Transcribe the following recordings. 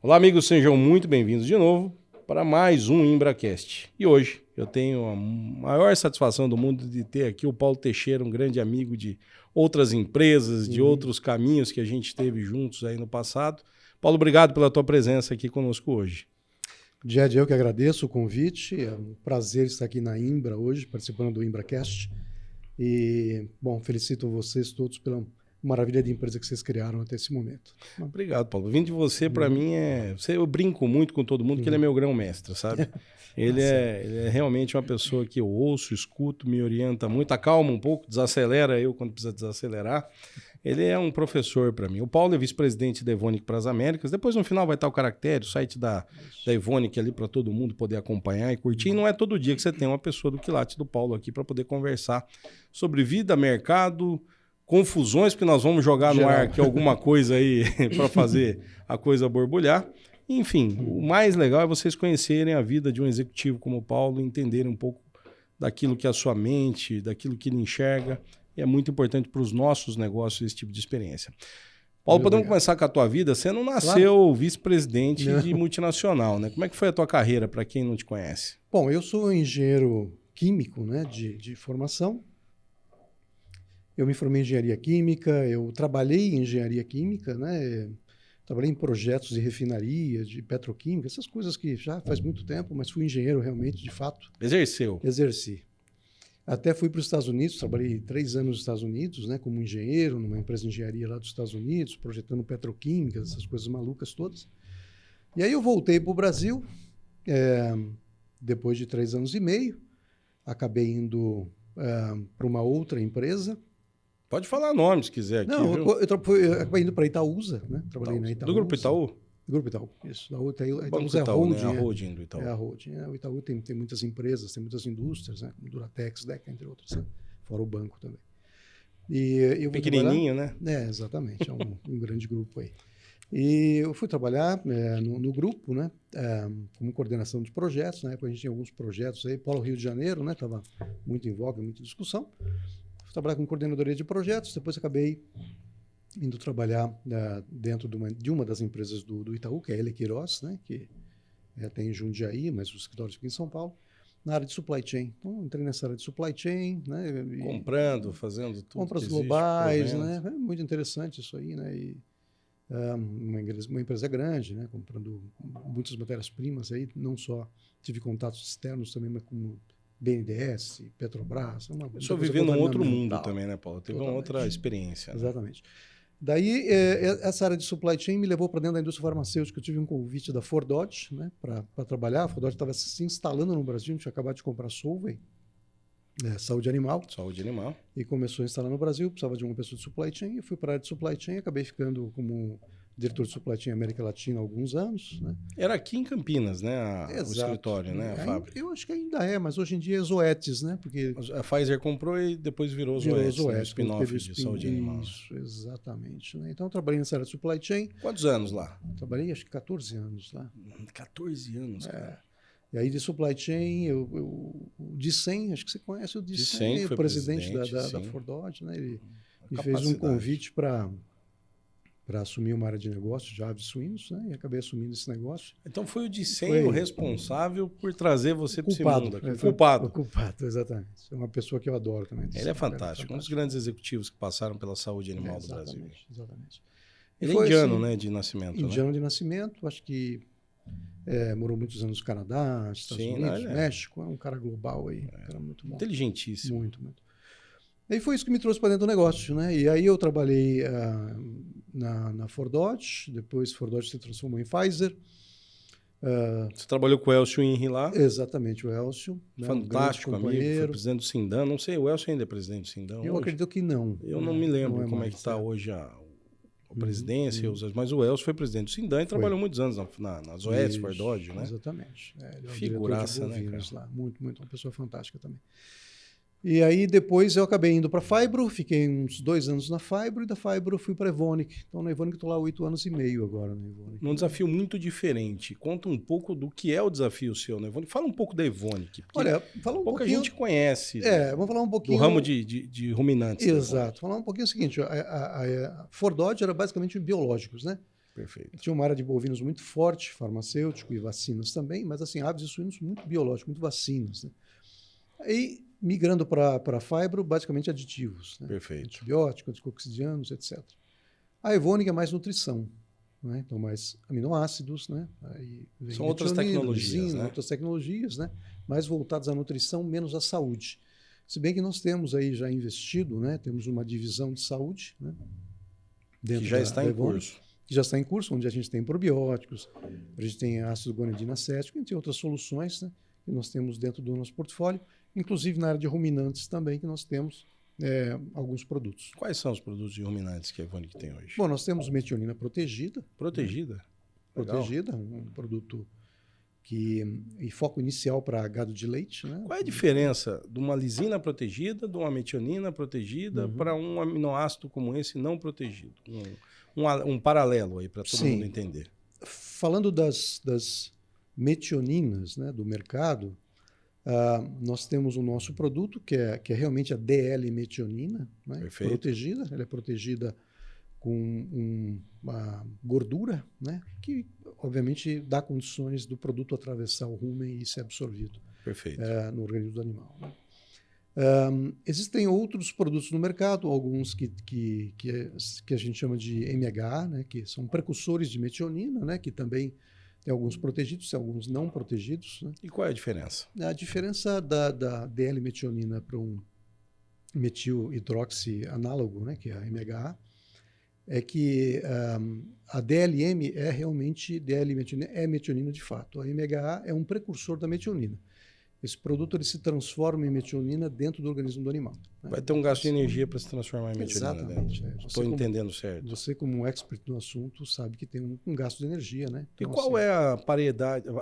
Olá, amigos, sejam muito bem-vindos de novo para mais um ImbraCast. E hoje eu tenho a maior satisfação do mundo de ter aqui o Paulo Teixeira, um grande amigo de outras empresas, de outros caminhos que a gente teve juntos aí no passado. Paulo, obrigado pela tua presença aqui conosco hoje. Jed, eu que agradeço o convite, é um prazer estar aqui na Imbra hoje, participando do ImbraCast. E, bom, felicito vocês todos pela maravilha de empresa que vocês criaram até esse momento. Obrigado, Paulo. Vindo de você, para mim, eu brinco muito com todo mundo que ele é meu grão-mestre, sabe? Ele é realmente uma pessoa que eu ouço, escuto, me orienta muito, acalma um pouco, desacelera eu quando precisa desacelerar. Ele é um professor para mim. O Paulo é vice-presidente da Evonik para as Américas. Depois, no final, vai estar o caractere, o site da Evonik ali para todo mundo poder acompanhar e curtir. E não é todo dia que você tem uma pessoa do quilate do Paulo aqui para poder conversar sobre vida, mercado, confusões, porque nós vamos jogar no ar aqui alguma coisa aí para fazer a coisa borbulhar. Enfim, o mais legal é vocês conhecerem a vida de um executivo como o Paulo, entenderem um pouco daquilo que é a sua mente, daquilo que ele enxerga. E é muito importante para os nossos negócios esse tipo de experiência. Paulo, podemos começar com a tua vida? Você não nasceu vice-presidente de multinacional, né? Como é que foi a tua carreira, para quem não te conhece? Bom, eu sou engenheiro químico, né, de formação. Eu me formei em engenharia química, eu trabalhei em engenharia química, né? Trabalhei em projetos de refinaria, de petroquímica, essas coisas que já faz muito tempo, mas fui engenheiro realmente, de fato. Exerceu? Exerci. Até fui para os Estados Unidos, trabalhei 3 anos nos Estados Unidos, né, como engenheiro, numa empresa de engenharia lá dos Estados Unidos, projetando petroquímicas, essas coisas malucas todas. E aí eu voltei para o Brasil, depois de 3 anos e meio, acabei indo para uma outra empresa. Pode falar nome se quiser aqui. Não, viu? eu acabei indo para a Itaúsa, né? Trabalhei na Itaúsa. Do Grupo Itaú? Do Grupo Itaú, isso. A Itaúsa é a holding. Né? A holding do Itaú. É a holding. O Itaú tem muitas empresas, tem muitas indústrias, né? Como Duratex, Deca, entre outras, né? Fora o banco também. E eu pequenininho, né? Exatamente, é um grande grupo aí. E eu fui trabalhar no grupo, né? Como coordenação de projetos. Na época a gente tinha alguns projetos aí, Polo Rio de Janeiro, né? Estava muito em voga, muita discussão. Fui trabalhar com coordenadoria de projetos, depois acabei indo trabalhar dentro de uma das empresas do Itaú, que é a L. Queiroz, né? Que tem em Jundiaí, mas os escritórios aqui em São Paulo, na área de supply chain. Então, entrei nessa área de supply chain, né? Comprando, fazendo tudo. Compras globais, né? É muito interessante isso aí, né? E uma empresa grande, né? Comprando muitas matérias-primas aí, não só tive contatos externos também, mas como BNDES, Petrobras. Eu estou vivendo um outro mundo também, né, Paulo? Teve uma outra experiência. Né? Exatamente. Daí, essa área de supply chain me levou para dentro da indústria farmacêutica. Eu tive um convite da Ford Dodge, né, para trabalhar. A Ford Dodge estava se instalando no Brasil, a gente tinha acabado de comprar Solvay, saúde animal. Saúde animal. E começou a instalar no Brasil, precisava de uma pessoa de supply chain. Eu fui para a área de supply chain, acabei ficando como diretor de supply chain América Latina há alguns anos. Né? Era aqui em Campinas, né? O escritório, né? A fábrica. Eu acho que ainda mas hoje em dia é Zoetis, né? Porque a Pfizer comprou e depois virou Zoetis, né? Spin-off de saúde animal. Isso, exatamente. Né? Então, eu trabalhei nessa área de supply chain. Quantos anos lá? Trabalhei, acho que 14 anos lá. 14 anos, cara. E aí, de supply chain, o Dicen, acho que você conhece o Dicen, o presidente da Ford Dodge, né? Ele me fez um convite para assumir uma área de negócio de aves suínos, né? E acabei assumindo esse negócio. Então foi o Dicen o responsável por trazer você para esse mundo aqui. Culpado, exatamente. É uma pessoa que eu adoro também. Ele é fantástico. Um dos grandes executivos que passaram pela saúde animal do Brasil. Exatamente. Ele é indiano, né? De nascimento. Indiano de nascimento. Acho que morou muitos anos no Canadá, Estados Unidos, México. É um cara global aí. Um cara muito bom. Inteligentíssimo. Muito, muito. E foi isso que me trouxe para dentro do negócio, né? E aí eu trabalhei na Ford Dodge, depois Ford Dodge se transformou em Pfizer. Você trabalhou com o Elcio Inri lá? Exatamente, o Elcio. Fantástico, né? amigo, foi presidente do Sindam. Não sei, o Elcio ainda é presidente do Sindam Eu acredito que não. Eu não me lembro como é que está hoje a presidência, mas o Elcio foi presidente do Sindam e trabalhou muitos anos na Zoetis, Ford Dodge, né? Exatamente. Ele é figuraça, né, cara? Lá. Muito, muito, uma pessoa fantástica também. E aí depois eu acabei indo para a Fibro, fiquei uns 2 anos na Fibro e da Fibro fui para a Evonik. Então na Evonik estou lá 8 anos e meio agora na Evonik. Um desafio muito diferente. Conta um pouco do que é o desafio seu na Evonik. Fala um pouco da Evonik. Olha, fala um pouca pouquinho... gente conhece. Vamos falar um pouquinho... Do ramo de ruminantes. Exato. Falar um pouquinho o seguinte, a Ford Dodge era basicamente biológicos, né? Perfeito. Tinha uma área de bovinos muito forte, farmacêutico e vacinas também, mas assim, aves e suínos muito biológicos, muito vacinas. Né? Aí, migrando para a Fibro, basicamente aditivos. Né? Perfeito. Antibióticos, anticoxidianos, etc. A Evonik é mais nutrição. Né? Então, mais aminoácidos. Né? Aí vem São outras tecnologias, lisina, né? outras tecnologias, né? Mais voltadas à nutrição, menos à saúde. Se bem que nós temos aí já investido, né? Temos uma divisão de saúde, né? Dentro Que já está em Evonik, curso. que já está em curso, onde a gente tem probióticos, a gente tem ácido guanidina acético, e tem outras soluções, né? Que nós temos dentro do nosso portfólio, inclusive na área de ruminantes também, que nós temos alguns produtos. Quais são os produtos de ruminantes que a Evonik tem hoje? Bom, nós temos metionina protegida. Protegida? Né? Legal. Protegida, um produto e foco inicial para gado de leite. Né? Qual é a diferença de uma lisina protegida, de uma metionina protegida, para um aminoácido como esse não protegido? Um paralelo aí para todo mundo entender. Falando das metioninas, né, do mercado, nós temos o nosso produto, que é realmente a DL-metionina, né, protegida. Ela é protegida com uma gordura, né, que obviamente dá condições do produto atravessar o rumen e ser absorvido no organismo do animal. Né. Existem outros produtos no mercado, alguns que a gente chama de MHA, né, que são precursores de metionina, né, que também tem alguns protegidos e alguns não protegidos. Né. E qual é a diferença? A diferença da DL-metionina para um metil hidroxi análogo, né, que é a MHA, é que a DLM é realmente DL-metionina, é metionina de fato. A MHA é um precursor da metionina. Esse produto ele se transforma em metionina dentro do organismo do animal. Né? Vai ter um gasto de energia para se transformar em metionina. Exatamente. Dentro. Estou entendendo certo. Você, como um expert no assunto, sabe que tem um gasto de energia. Né? Então, e qual é a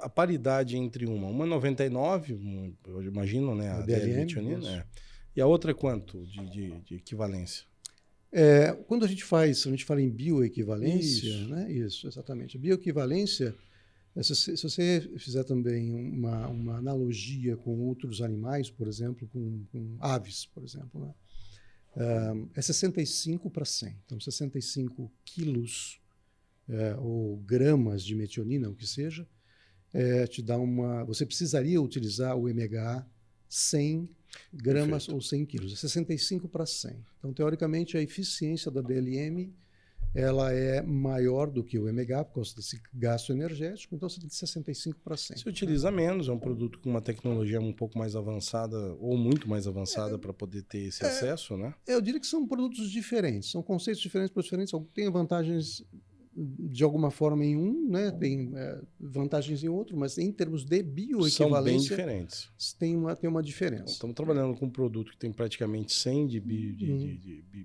paridade entre uma 99, eu imagino, né, a DL-metionina, e a outra é quanto de equivalência? Quando a gente fala em bioequivalência, né? Isso, exatamente. A bioequivalência, se você fizer também uma analogia com outros animais, por exemplo, com aves, por exemplo, né? É 65 para 100. Então, 65 quilos ou gramas de metionina, o que seja, te dá você precisaria utilizar o MHA 100 gramas ou 100 quilos. É 65 para 100. Então, teoricamente, a eficiência da DLM ela é maior do que o MHA por causa desse gasto energético, então você tem de 65 para 100. Você utiliza menos, é um produto com uma tecnologia um pouco mais avançada ou muito mais avançada para poder ter esse acesso, né? Eu diria que são produtos diferentes, são conceitos diferentes para diferentes, tem vantagens de alguma forma em um, né? Tem vantagens em outro, mas em termos de bioequivalência são bem diferentes. Tem uma diferença. Então, estamos trabalhando com um produto que tem praticamente 100 de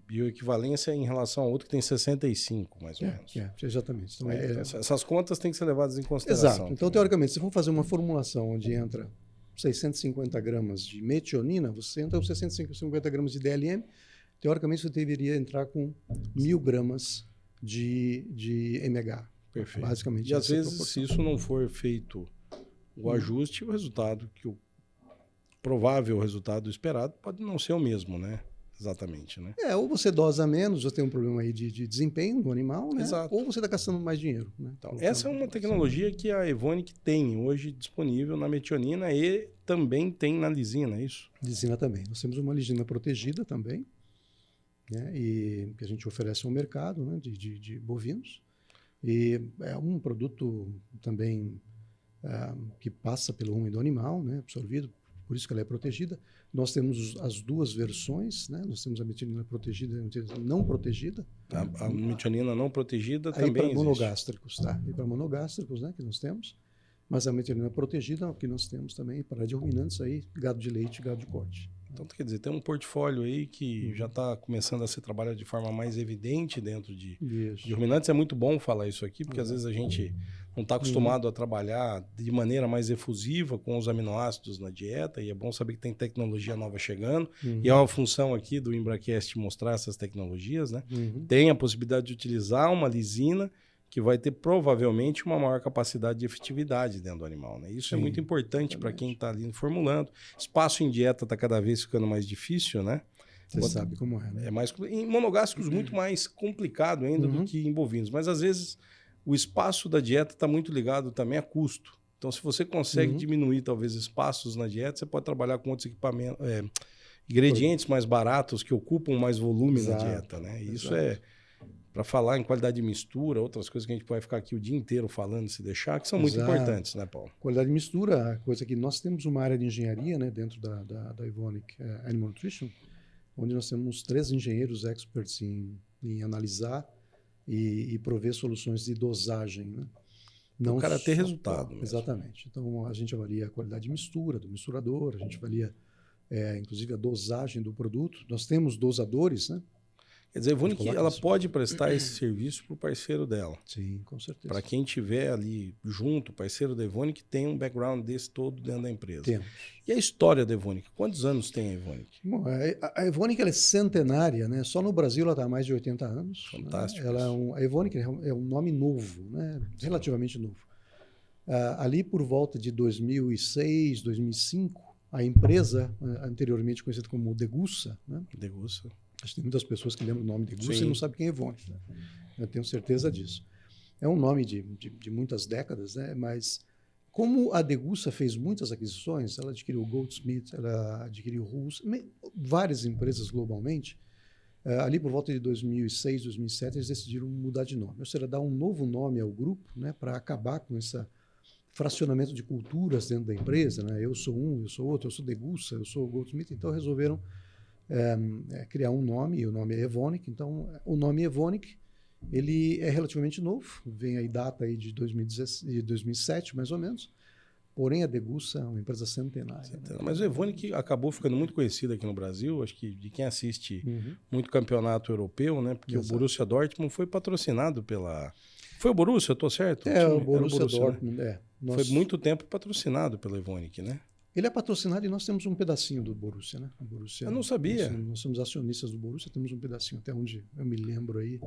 bioequivalência em relação a outro que tem 65, mais ou menos. Exatamente. Então, essas contas têm que ser levadas em consideração. Exato. Então, teoricamente, se for fazer uma formulação onde entra 650 gramas de metionina, você entra com 650 gramas de DLM, teoricamente você deveria entrar com 1.000 gramas de MHA. Perfeito. Basicamente. E às vezes, se isso não for feito o ajuste, o resultado o provável resultado esperado pode não ser o mesmo, né? Exatamente, né? Ou você dosa menos, você tem um problema aí de desempenho do animal, né? Exato. Ou você está gastando mais dinheiro. Né? Então, essa é uma tecnologia que a Evonik tem hoje disponível na metionina e também tem na lisina, é isso? Lisina também. Nós temos uma lisina protegida também, né? E que a gente oferece ao mercado, né? de bovinos. E é um produto também que passa pelo rumen do animal, né? Absorvido, por isso que ela é protegida. Nós temos as duas versões, né? Nós temos a metionina protegida e a metionina não protegida. A metionina não protegida aí também para monogástricos, tá? E para monogástricos, né? Que nós temos. Mas a metionina protegida que nós temos também para de ruminantes aí, gado de leite e gado de corte. Então, quer dizer, tem um portfólio aí que já está começando a ser trabalhado de forma mais evidente dentro de ruminantes. É muito bom falar isso aqui, porque às vezes a gente não está acostumado a trabalhar de maneira mais efusiva com os aminoácidos na dieta, e é bom saber que tem tecnologia nova chegando, e é uma função aqui do Embracast mostrar essas tecnologias, né? Tem a possibilidade de utilizar uma lisina que vai ter provavelmente uma maior capacidade de efetividade dentro do animal, né? Isso é muito importante para quem está ali formulando. Espaço em dieta está cada vez ficando mais difícil, né? Você sabe como é, né? É mais, em monogástricos muito mais complicado ainda do que em bovinos, mas às vezes o espaço da dieta está muito ligado também a custo. Então, se você consegue diminuir, talvez, espaços na dieta, você pode trabalhar com outros equipamentos, ingredientes mais baratos que ocupam mais volume na dieta, né? Isso é para falar em qualidade de mistura, outras coisas que a gente pode ficar aqui o dia inteiro falando, se deixar, que são muito importantes, né, Paulo? Qualidade de mistura, a coisa que nós temos uma área de engenharia, né, dentro da Evonik Animal Nutrition, onde nós temos 3 engenheiros experts em analisar e prover soluções de dosagem, né? Não o cara ter resultado. Exatamente. Então, a gente avalia a qualidade de mistura, do misturador, a gente avalia, inclusive, a dosagem do produto. Nós temos dosadores, né? Quer dizer, a Evonik, ela pode prestar esse serviço para o parceiro dela. Sim, com certeza. Para quem estiver ali junto, parceiro da Evonik, tem um background desse todo dentro da empresa. Temos. E a história da Evonik? Quantos anos tem a Evonik? Bom, a Evonik ela é centenária, né? Só no Brasil ela está há mais de 80 anos. Fantástico. Né? A Evonik é um nome novo, né? Relativamente novo. Ali por volta de 2006, 2005, a empresa, anteriormente conhecida como Degussa, né? Degussa. Acho que tem muitas pessoas que lembram o nome Degussa e não sabem quem é Evonik. Né? Eu tenho certeza disso. É um nome de muitas décadas, né? Mas como a Degussa fez muitas aquisições, ela adquiriu Goldsmith, ela adquiriu Russ, várias empresas globalmente. Ali por volta de 2006, 2007, eles decidiram mudar de nome. Ou seja, dar um novo nome ao grupo, né? Para acabar com esse fracionamento de culturas dentro da empresa. Né? Eu sou um, eu sou outro, eu sou Degussa, eu sou Goldsmith. Então resolveram criar um nome, e o nome é Evonik. Então, o nome Evonik, ele é relativamente novo, vem aí data aí de 2007, mais ou menos. Porém, a Degussa é uma empresa centenária. Né? Mas o Evonik acabou ficando muito conhecido aqui no Brasil, acho que de quem assiste muito campeonato europeu, né? Porque o Borussia Dortmund foi patrocinado pela... Foi o Borussia, eu tô certo? O Borussia Dortmund, né? Foi muito tempo patrocinado pela Evonik, né? Ele é patrocinado e nós temos um pedacinho do Borussia, né? O Borussia, eu não sabia. Nós somos acionistas do Borussia, temos um pedacinho, até onde eu me lembro aí.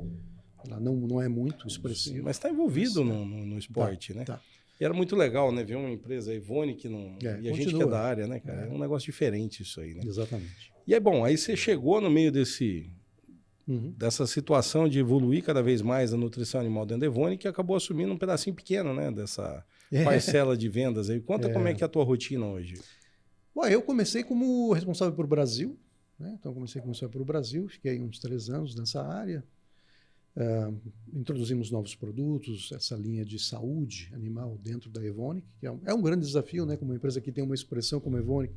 Ela não é muito expressivo. Sim, mas está envolvido no esporte, né? Tá. E era muito legal, né? Ver uma empresa Evonik e a gente que é da área, né, cara? É um negócio diferente isso aí, né? Exatamente. E é bom, aí você chegou no meio dessa situação de evoluir cada vez mais a nutrição animal dentro da Evonik e acabou assumindo um pedacinho pequeno, né? Dessa parcela de vendas aí. Conta como é que é a tua rotina hoje. Bom, eu comecei como responsável por Brasil, né? Então comecei como responsável por Brasil, fiquei uns 3 anos nessa área. Introduzimos novos produtos, essa linha de saúde animal dentro da Evonik, que é um grande desafio, né? Como uma empresa que tem uma expressão como a Evonik,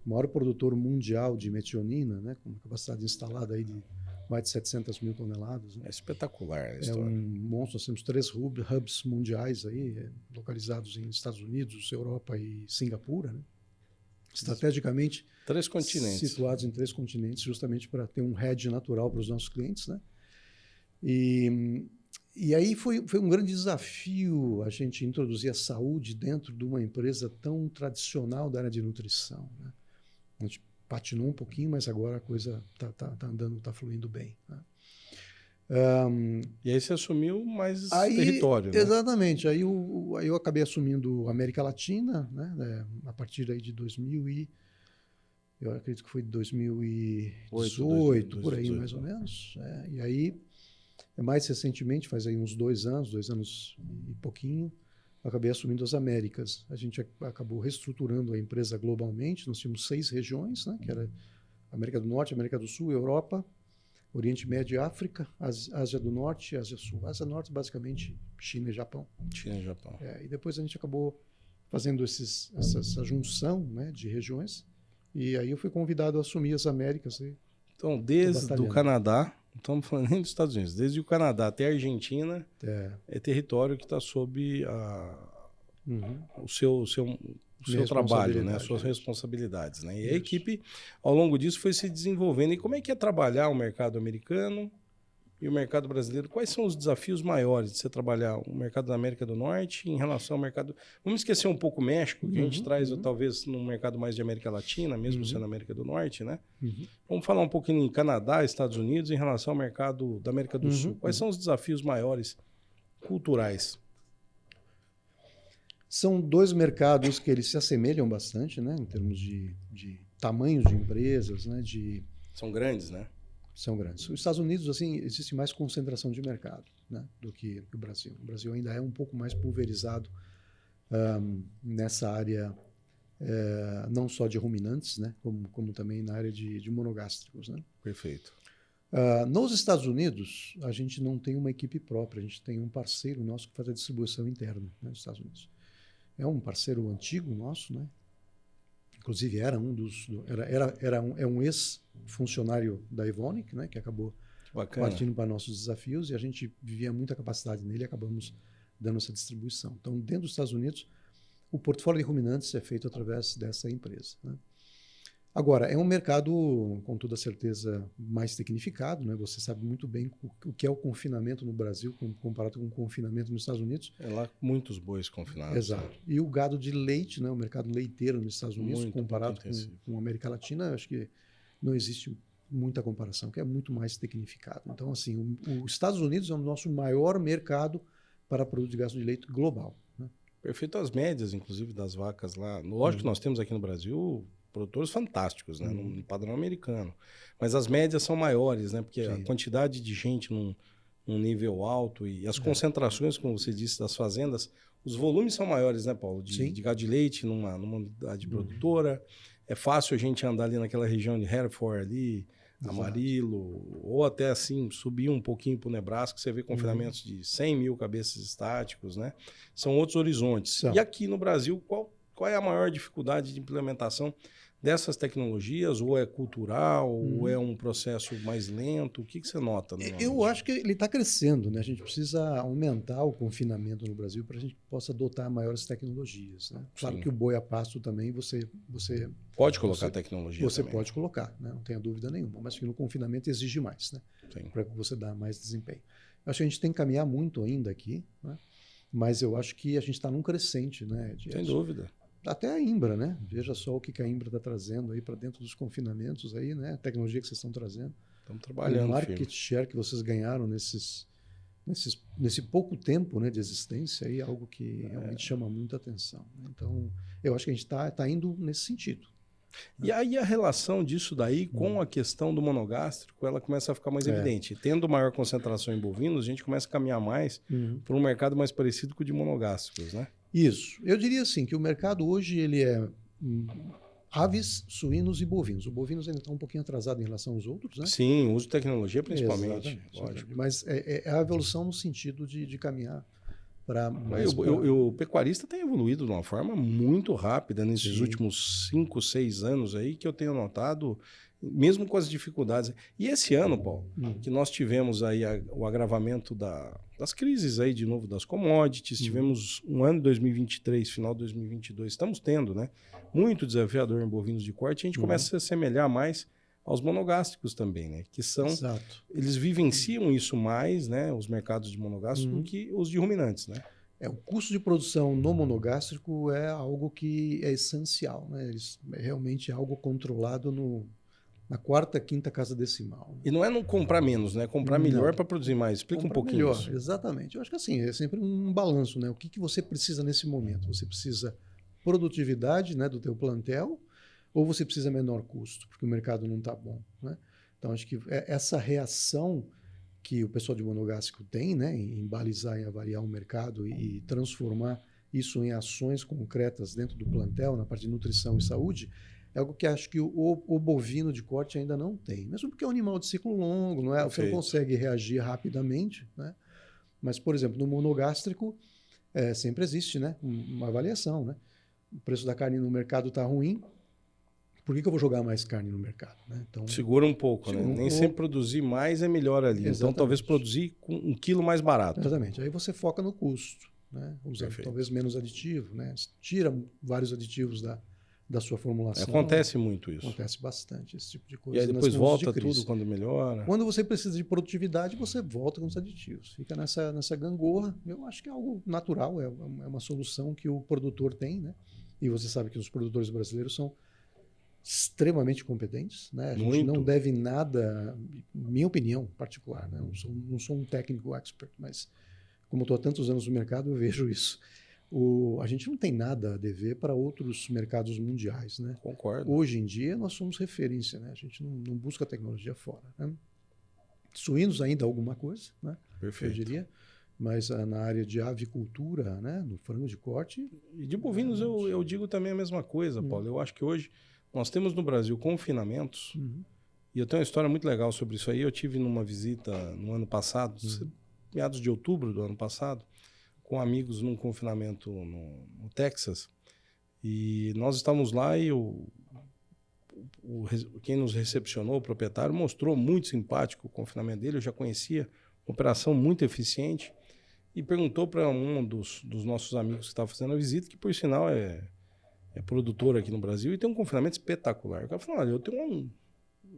o maior produtor mundial de metionina, né? Com uma capacidade instalada aí de mais de 700 mil toneladas. Né? É espetacular a história. É um monstro. Nós temos 3 hubs mundiais aí, localizados em Estados Unidos, Europa e Singapura, né? Estrategicamente 3 continentes. Situados em 3 continentes, justamente para ter um hedge natural para os nossos clientes, né? E aí foi um grande desafio a gente introduzir a saúde dentro de uma empresa tão tradicional da área de nutrição, né? A gente patinou um pouquinho, mas agora a coisa tá andando, está fluindo bem. Né? E aí você assumiu mais território, né? Exatamente. Aí eu acabei assumindo a América Latina, né? A partir aí de 2000 eu acredito que foi 2018, por aí mais ou menos. E aí, mais recentemente, faz aí uns 2 anos e pouquinho, eu acabei assumindo as Américas. A gente acabou reestruturando a empresa globalmente. Nós tínhamos 6 regiões, né? Que era América do Norte, América do Sul, Europa, Oriente Médio e África, Ásia do Norte e Ásia Sul. Ásia Norte, basicamente, China e Japão. China e Japão. E depois a gente acabou fazendo essa junção, né, de regiões. E aí eu fui convidado a assumir as Américas. Então, desde o Canadá, não estamos falando nem dos Estados Unidos, desde o Canadá até a Argentina, é território que está sob o seu trabalho, né? As suas responsabilidades. Né? E a equipe, ao longo disso, foi se desenvolvendo. E como é que é trabalhar o mercado americano e o mercado brasileiro? Quais são os desafios maiores de você trabalhar o mercado da América do Norte em relação ao mercado... Vamos esquecer um pouco o México, que a gente traz talvez num mercado mais de América Latina, mesmo sendo América do Norte, né? Vamos falar um pouquinho em Canadá, Estados Unidos, em relação ao mercado da América do Sul. Quais são os desafios maiores culturais? São 2 mercados que eles se assemelham bastante, né? Em termos de tamanhos de empresas, né? São grandes, né? São grandes. Os Estados Unidos, assim, existe mais concentração de mercado, né, do que o Brasil. O Brasil ainda é um pouco mais pulverizado nessa área, não só de ruminantes, né, como também na área de monogástricos, né? Perfeito. Nos Estados Unidos, a gente não tem uma equipe própria, a gente tem um parceiro nosso que faz a distribuição interna, né, nos Estados Unidos. É um parceiro antigo nosso, né? Inclusive era um ex-funcionário da Evonik, né, que acabou partindo para nossos desafios, e a gente vivia muita capacidade nele e acabamos dando essa distribuição. Então, dentro dos Estados Unidos, o portfólio de ruminantes é feito através dessa empresa, né? Agora, é um mercado, com toda certeza, mais tecnificado, né? Você sabe muito bem o que é o confinamento no Brasil comparado com o confinamento nos Estados Unidos. É lá muitos bois confinados. Exato. Né? E o gado de leite, né? O mercado leiteiro nos Estados Unidos, muito, comparado com a América Latina, acho que não existe muita comparação, que é muito mais tecnificado. Então, assim, os Estados Unidos é o nosso maior mercado para produto de gado de leite global, né? Perfeito. As médias, inclusive, das vacas lá. Lógico que nós temos aqui no Brasil produtores fantásticos, né? No padrão americano. Mas as médias são maiores, né? Porque a quantidade de gente num nível alto e as concentrações, como você disse, das fazendas, os volumes são maiores, né, Paulo? De gado de leite numa unidade produtora. É fácil a gente andar ali naquela região de Hereford ali, Amarillo, ou até assim, subir um pouquinho para o Nebraska, você vê confinamentos de 100 mil cabeças estáticos, né? São outros horizontes. E aqui no Brasil, qual é a maior dificuldade de implementação dessas tecnologias? Ou é cultural, ou é um processo mais lento? O que você nota? Eu acho que ele está crescendo, né? A gente precisa aumentar o confinamento no Brasil para a gente possa adotar maiores tecnologias, né? Claro que o boi a pasto também você pode colocar tecnologia. Você também pode colocar, né? Não tenha dúvida nenhuma. Mas que no confinamento exige mais, né? Para que você dê mais desempenho. Eu acho que a gente tem que caminhar muito ainda aqui, né? Mas eu acho que a gente está num crescente, né? Sem dúvida. Até a Imbra, né? Veja só o que a Imbra está trazendo aí para dentro dos confinamentos aí, né? A tecnologia que vocês estão trazendo. Estamos trabalhando. O market share que vocês ganharam nesse pouco tempo, né, de existência aí, algo que realmente chama muita atenção. Então, eu acho que a gente está indo nesse sentido. E aí a relação disso daí com a questão do monogástrico, ela começa a ficar mais evidente. Tendo maior concentração em bovinos, a gente começa a caminhar mais para um mercado mais parecido com o de monogástricos, né? Isso. Eu diria assim, que o mercado hoje ele é aves, suínos e bovinos. O bovinos ainda está um pouquinho atrasado em relação aos outros, né? Sim, uso de tecnologia principalmente. Lógico. Mas é a evolução no sentido de caminhar para mais... O pecuarista tem evoluído de uma forma muito rápida nesses últimos 5, 6 anos aí, que eu tenho notado, mesmo com as dificuldades. E esse ano, Paulo, que nós tivemos aí o agravamento das crises aí, de novo, das commodities, tivemos um ano de 2023, final de 2022, estamos tendo, né? Muito desafiador em bovinos de corte, a gente começa a se assemelhar mais aos monogástricos também, né? Que são... Exato. Eles vivenciam isso mais, né? Os mercados de monogástricos do que os de ruminantes, né? O custo de produção no monogástrico é algo que é essencial, né? Realmente é algo controlado na quarta, quinta casa decimal. E não é não comprar menos, né? Comprar melhor para produzir mais. Explica um pouquinho melhor, isso. Exatamente. Eu acho que assim, é sempre um balanço, né? O que você precisa nesse momento? Você precisa produtividade, né, do teu plantel, ou você precisa menor custo, porque o mercado não está bom, né? Então, acho que essa reação que o pessoal de monogástrico tem, né, em balizar e avaliar o mercado e transformar isso em ações concretas dentro do plantel, na parte de nutrição e saúde, é algo que acho que o bovino de corte ainda não tem. Mesmo porque é um animal de ciclo longo, não é? Você não consegue reagir rapidamente, né? Mas, por exemplo, no monogástrico, sempre existe, né, uma avaliação, né? O preço da carne no mercado está ruim, por que eu vou jogar mais carne no mercado, né? Então, segura um pouco, né? Nem sempre produzir mais é melhor ali. Exatamente. Então, talvez produzir com 1 quilo mais barato. Exatamente. Aí você foca no custo, né? Usando talvez menos aditivo, né? Tira vários aditivos da sua formulação. Acontece muito isso. Acontece bastante esse tipo de coisa. E aí depois volta tudo quando melhora. Quando você precisa de produtividade, você volta com os aditivos. Fica nessa gangorra. Eu acho que é algo natural, é uma solução que o produtor tem, né? E você sabe que os produtores brasileiros são extremamente competentes, né? A gente não deve nada, minha opinião particular, né? Não sou um técnico expert, mas como estou há tantos anos no mercado, eu vejo isso. A gente não tem nada a dever para outros mercados mundiais, né? Concordo. Hoje em dia nós somos referência, né? A gente não busca tecnologia fora, né? Suínos ainda alguma coisa, né? Perfeito. Eu diria. Mas na área de avicultura, né? No frango de corte... E de bovinos eu digo também a mesma coisa, Paulo. Eu acho que hoje nós temos no Brasil confinamentos, e eu tenho uma história muito legal sobre isso aí. Eu tive numa visita no ano passado, meados de outubro do ano passado, com amigos num confinamento no Texas, e nós estávamos lá e quem nos recepcionou, o proprietário, mostrou muito simpático o confinamento dele. Eu já conhecia, uma operação muito eficiente, e perguntou para um dos nossos amigos que estava fazendo a visita, que por sinal é produtor aqui no Brasil e tem um confinamento espetacular. O cara falou: olha, eu tenho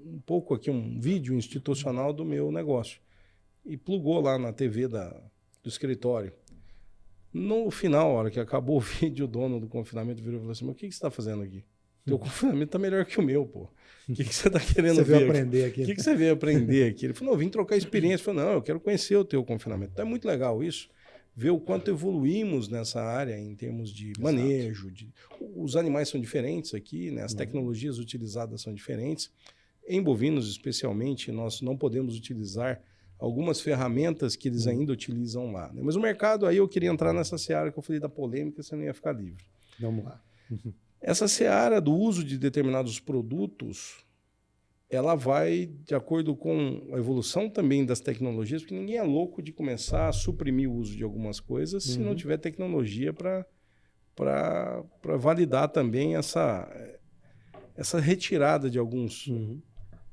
um pouco aqui, um vídeo institucional do meu negócio. E plugou lá na TV do escritório. No final, a hora que acabou o vídeo, o dono do confinamento virou e falou assim: mas o que você está fazendo aqui? Teu confinamento está melhor que o meu, pô. O que você está querendo ver? Você veio aprender aqui. O que você veio aprender aqui? Ele falou: não, eu vim trocar experiência. Eu falei: não, eu quero conhecer o teu confinamento. Então é muito legal isso, ver o quanto evoluímos nessa área em termos de manejo. Os animais são diferentes aqui, né? As tecnologias utilizadas são diferentes. Em bovinos, especialmente, nós não podemos utilizar algumas ferramentas que eles ainda utilizam lá, né? Mas o mercado, aí eu queria entrar nessa seara que eu falei da polêmica, você não ia ficar livre. Vamos lá. Essa seara do uso de determinados produtos, ela vai de acordo com a evolução também das tecnologias, porque ninguém é louco de começar a suprimir o uso de algumas coisas se não tiver tecnologia para validar também essa retirada de alguns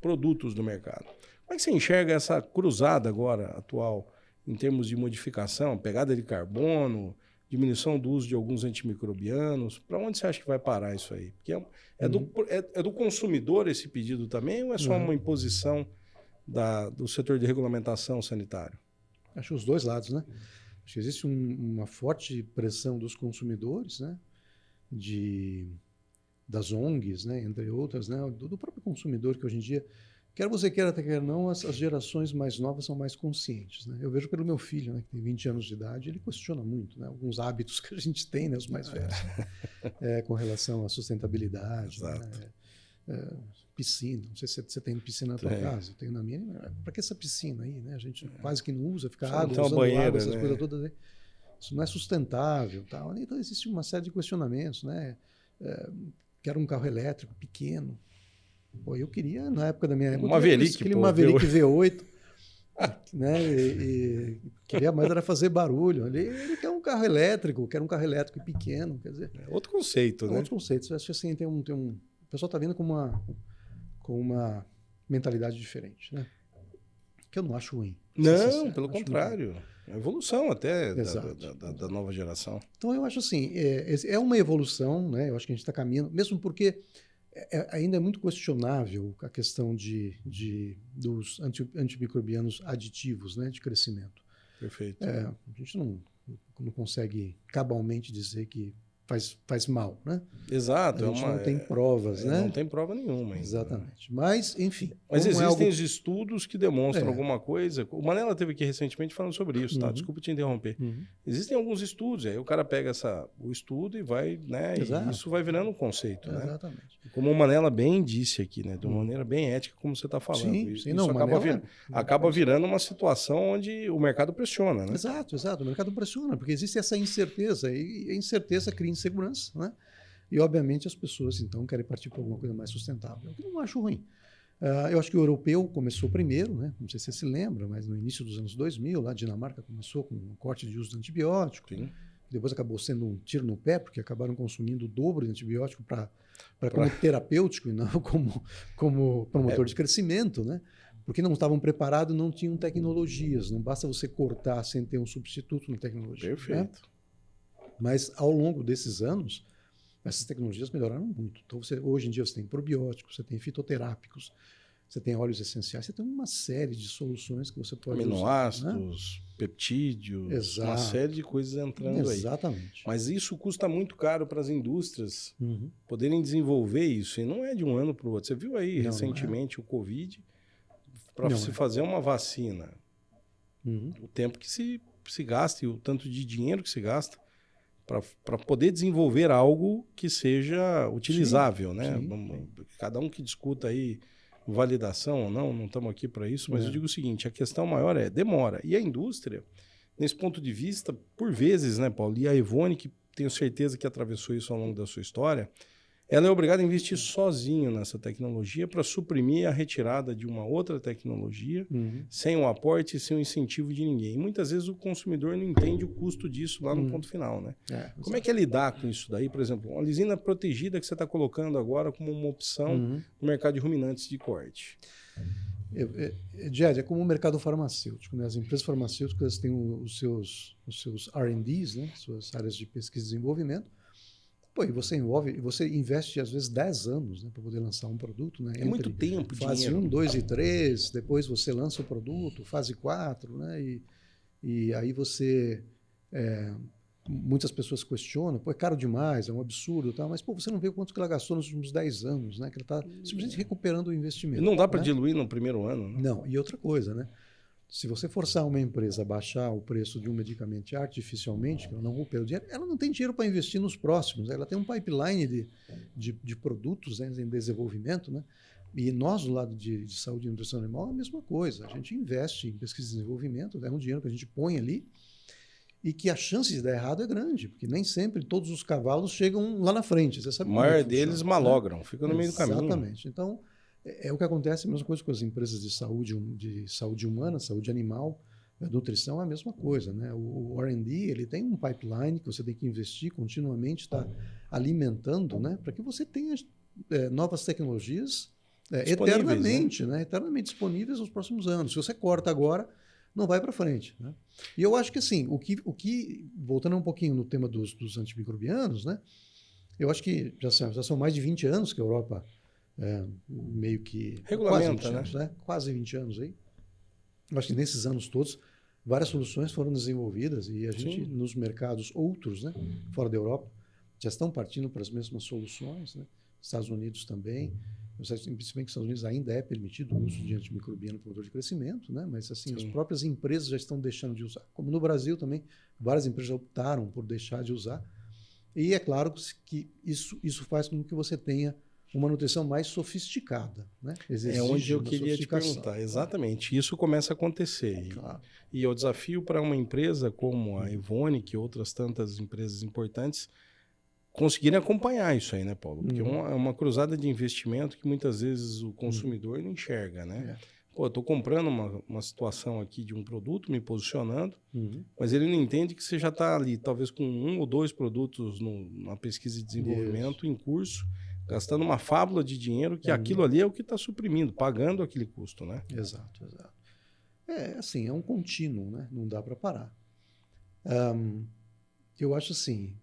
produtos do mercado. Como é que você enxerga essa cruzada agora, atual, em termos de modificação, pegada de carbono, diminuição do uso de alguns antimicrobianos? Para onde você acha que vai parar isso aí? Porque é do consumidor esse pedido também, ou é só uma imposição do setor de regulamentação sanitário? Acho os dois lados, né? Acho que existe uma forte pressão dos consumidores, né? Das ONGs, né? Entre outras, né? Do próprio consumidor, que hoje em dia, quer você queira, quer não, as gerações mais novas são mais conscientes, né? Eu vejo pelo meu filho, né, que tem 20 anos de idade, ele questiona muito, né, alguns hábitos que a gente tem, né, os mais velhos, com relação à sustentabilidade, né, piscina. Não sei se você tem piscina na tua casa, eu tenho na minha. Para que essa piscina aí, né? A gente quase que não usa, fica água, usando banheira, água, essas né? coisas todas, né? Isso não é sustentável, tal. Então existe uma série de questionamentos, né? Quero um carro elétrico pequeno. Pô, eu queria, na época da minha época, aquele Maverick V8, né? E queria mais era fazer barulho. Ele quer um carro elétrico, pequeno, quer dizer. É outro conceito, né? Outros conceitos. Eu acho que assim, o pessoal está vindo com uma mentalidade diferente, né? Que eu não acho ruim. Não, pelo contrário. É evolução até da nova geração. Então, eu acho assim, é uma evolução, né? Eu acho que a gente está caminhando, mesmo porque ainda é muito questionável a questão dos antimicrobianos aditivos, né, de crescimento. Perfeito. A gente não consegue cabalmente dizer que faz mal, né? Exato. A gente não tem provas, né? Não tem prova nenhuma ainda. Exatamente. Mas, enfim. Mas existem os estudos que demonstram alguma coisa. O Manela teve aqui recentemente falando sobre isso, tá? Desculpa te interromper. Existem alguns estudos, aí o cara pega o estudo e vai, né? E isso vai virando um conceito, né? Exatamente. Como o Manela bem disse aqui, né? De uma maneira bem ética, como você está falando. Sim, isso não, acaba virando uma situação onde o mercado pressiona, né? Exato. O mercado pressiona, porque existe essa incerteza, e a incerteza cria insegurança, né? E, obviamente, as pessoas, então, querem partir para alguma coisa mais sustentável. Eu não acho ruim. Eu acho que o europeu começou primeiro, né? Não sei se você se lembra, mas no início dos anos 2000, lá a Dinamarca começou com um corte de uso de antibiótico. Sim. Depois acabou sendo um tiro no pé, porque acabaram consumindo o dobro de antibiótico como terapêutico e não como promotor de crescimento, né? Porque não estavam preparados, não tinham tecnologias. Não basta você cortar sem ter um substituto na tecnologia. Perfeito. Né? Mas, ao longo desses anos, essas tecnologias melhoraram muito. Então, hoje em dia, você tem probióticos, você tem fitoterápicos, você tem óleos essenciais, você tem uma série de soluções que você pode usar. Aminoácidos, né? Peptídeos, uma série de coisas entrando aí. Exatamente. Mas isso custa muito caro para as indústrias poderem desenvolver isso. E não é de um ano para o outro. Você viu aí recentemente o Covid, para se fazer uma vacina, o tempo que se gasta e o tanto de dinheiro que se gasta para poder desenvolver algo que seja utilizável, né? Sim. Cada um que discuta aí validação ou não estamos aqui para isso, mas eu digo o seguinte, a questão maior é demora. E a indústria, nesse ponto de vista, por vezes, né, Paulo, e a Evonik, que tenho certeza que atravessou isso ao longo da sua história, ela é obrigada a investir sozinho nessa tecnologia para suprimir a retirada de uma outra tecnologia, sem o aporte e sem o incentivo de ninguém. E muitas vezes o consumidor não entende o custo disso lá no ponto final, né? Como é que é lidar com isso daí? Por exemplo, uma lisina protegida que você está colocando agora como uma opção no mercado de ruminantes de corte. Jed, é como o mercado farmacêutico, né? As empresas farmacêuticas têm os seus R&Ds, né? Suas áreas de pesquisa e desenvolvimento. Pô, e você investe às vezes 10 anos, né, para poder lançar um produto, né? É muito tempo, fase dinheiro. 1, 2 e 3, depois você lança o produto, fase 4, né? E aí você... muitas pessoas questionam, pô, é caro demais, é um absurdo, tá? Mas pô, você não vê quanto que ela gastou nos últimos 10 anos, né? Que ela está simplesmente recuperando o investimento. E não dá para né? diluir no primeiro ano, né? Não, e outra coisa, né? Se você forçar uma empresa a baixar o preço de um medicamento artificialmente, que ela não recupera o dinheiro, ela não tem dinheiro para investir nos próximos. Ela tem um pipeline de produtos, né, em desenvolvimento, né? E nós, do lado de saúde e nutrição animal, é a mesma coisa. A gente investe em pesquisa e desenvolvimento, é um dinheiro que a gente põe ali e que a chance de dar errado é grande, porque nem sempre todos os cavalos chegam lá na frente. Você sabe a como maior é que deles funciona, malogram, né? fica no meio do caminho. Exatamente. Então, é o que acontece, a mesma coisa com as empresas de saúde humana, saúde animal, a nutrição é a mesma coisa, né? O R&D, ele tem um pipeline que você tem que investir continuamente, está alimentando, né? Para que você tenha novas tecnologias eternamente, né? Eternamente disponíveis nos próximos anos. Se você corta agora, não vai para frente, né? E eu acho que assim, o que voltando um pouquinho no tema dos antimicrobianos, né? Eu acho que já são mais de 20 anos que a Europa meio que... regulamenta, quase 20 anos, né? Quase 20 anos aí. Eu acho que nesses anos todos, várias soluções foram desenvolvidas e a gente, nos mercados outros, né, fora da Europa, já estão partindo para as mesmas soluções, né? Estados Unidos também. Principalmente que nos Estados Unidos ainda é permitido o uso de antimicrobiano para motor de crescimento, né? Mas assim, as próprias empresas já estão deixando de usar. Como no Brasil também, várias empresas já optaram por deixar de usar. E é claro que isso faz com que você tenha uma nutrição mais sofisticada, né? É onde eu queria te perguntar, exatamente. Isso começa a acontecer. Claro. E é o desafio para uma empresa como a Evonik e outras tantas empresas importantes conseguirem acompanhar isso aí, né, Paulo? Porque é uma cruzada de investimento que muitas vezes o consumidor não enxerga, né? Pô, eu estou comprando uma situação aqui de um produto, me posicionando, mas ele não entende que você já está ali, talvez com 1 ou 2 produtos na pesquisa e desenvolvimento em curso, gastando uma fábula de dinheiro que aquilo ali é o que está suprimindo, pagando aquele custo, né? Exato. Assim, é um contínuo, né? Não dá para parar. Eu acho assim,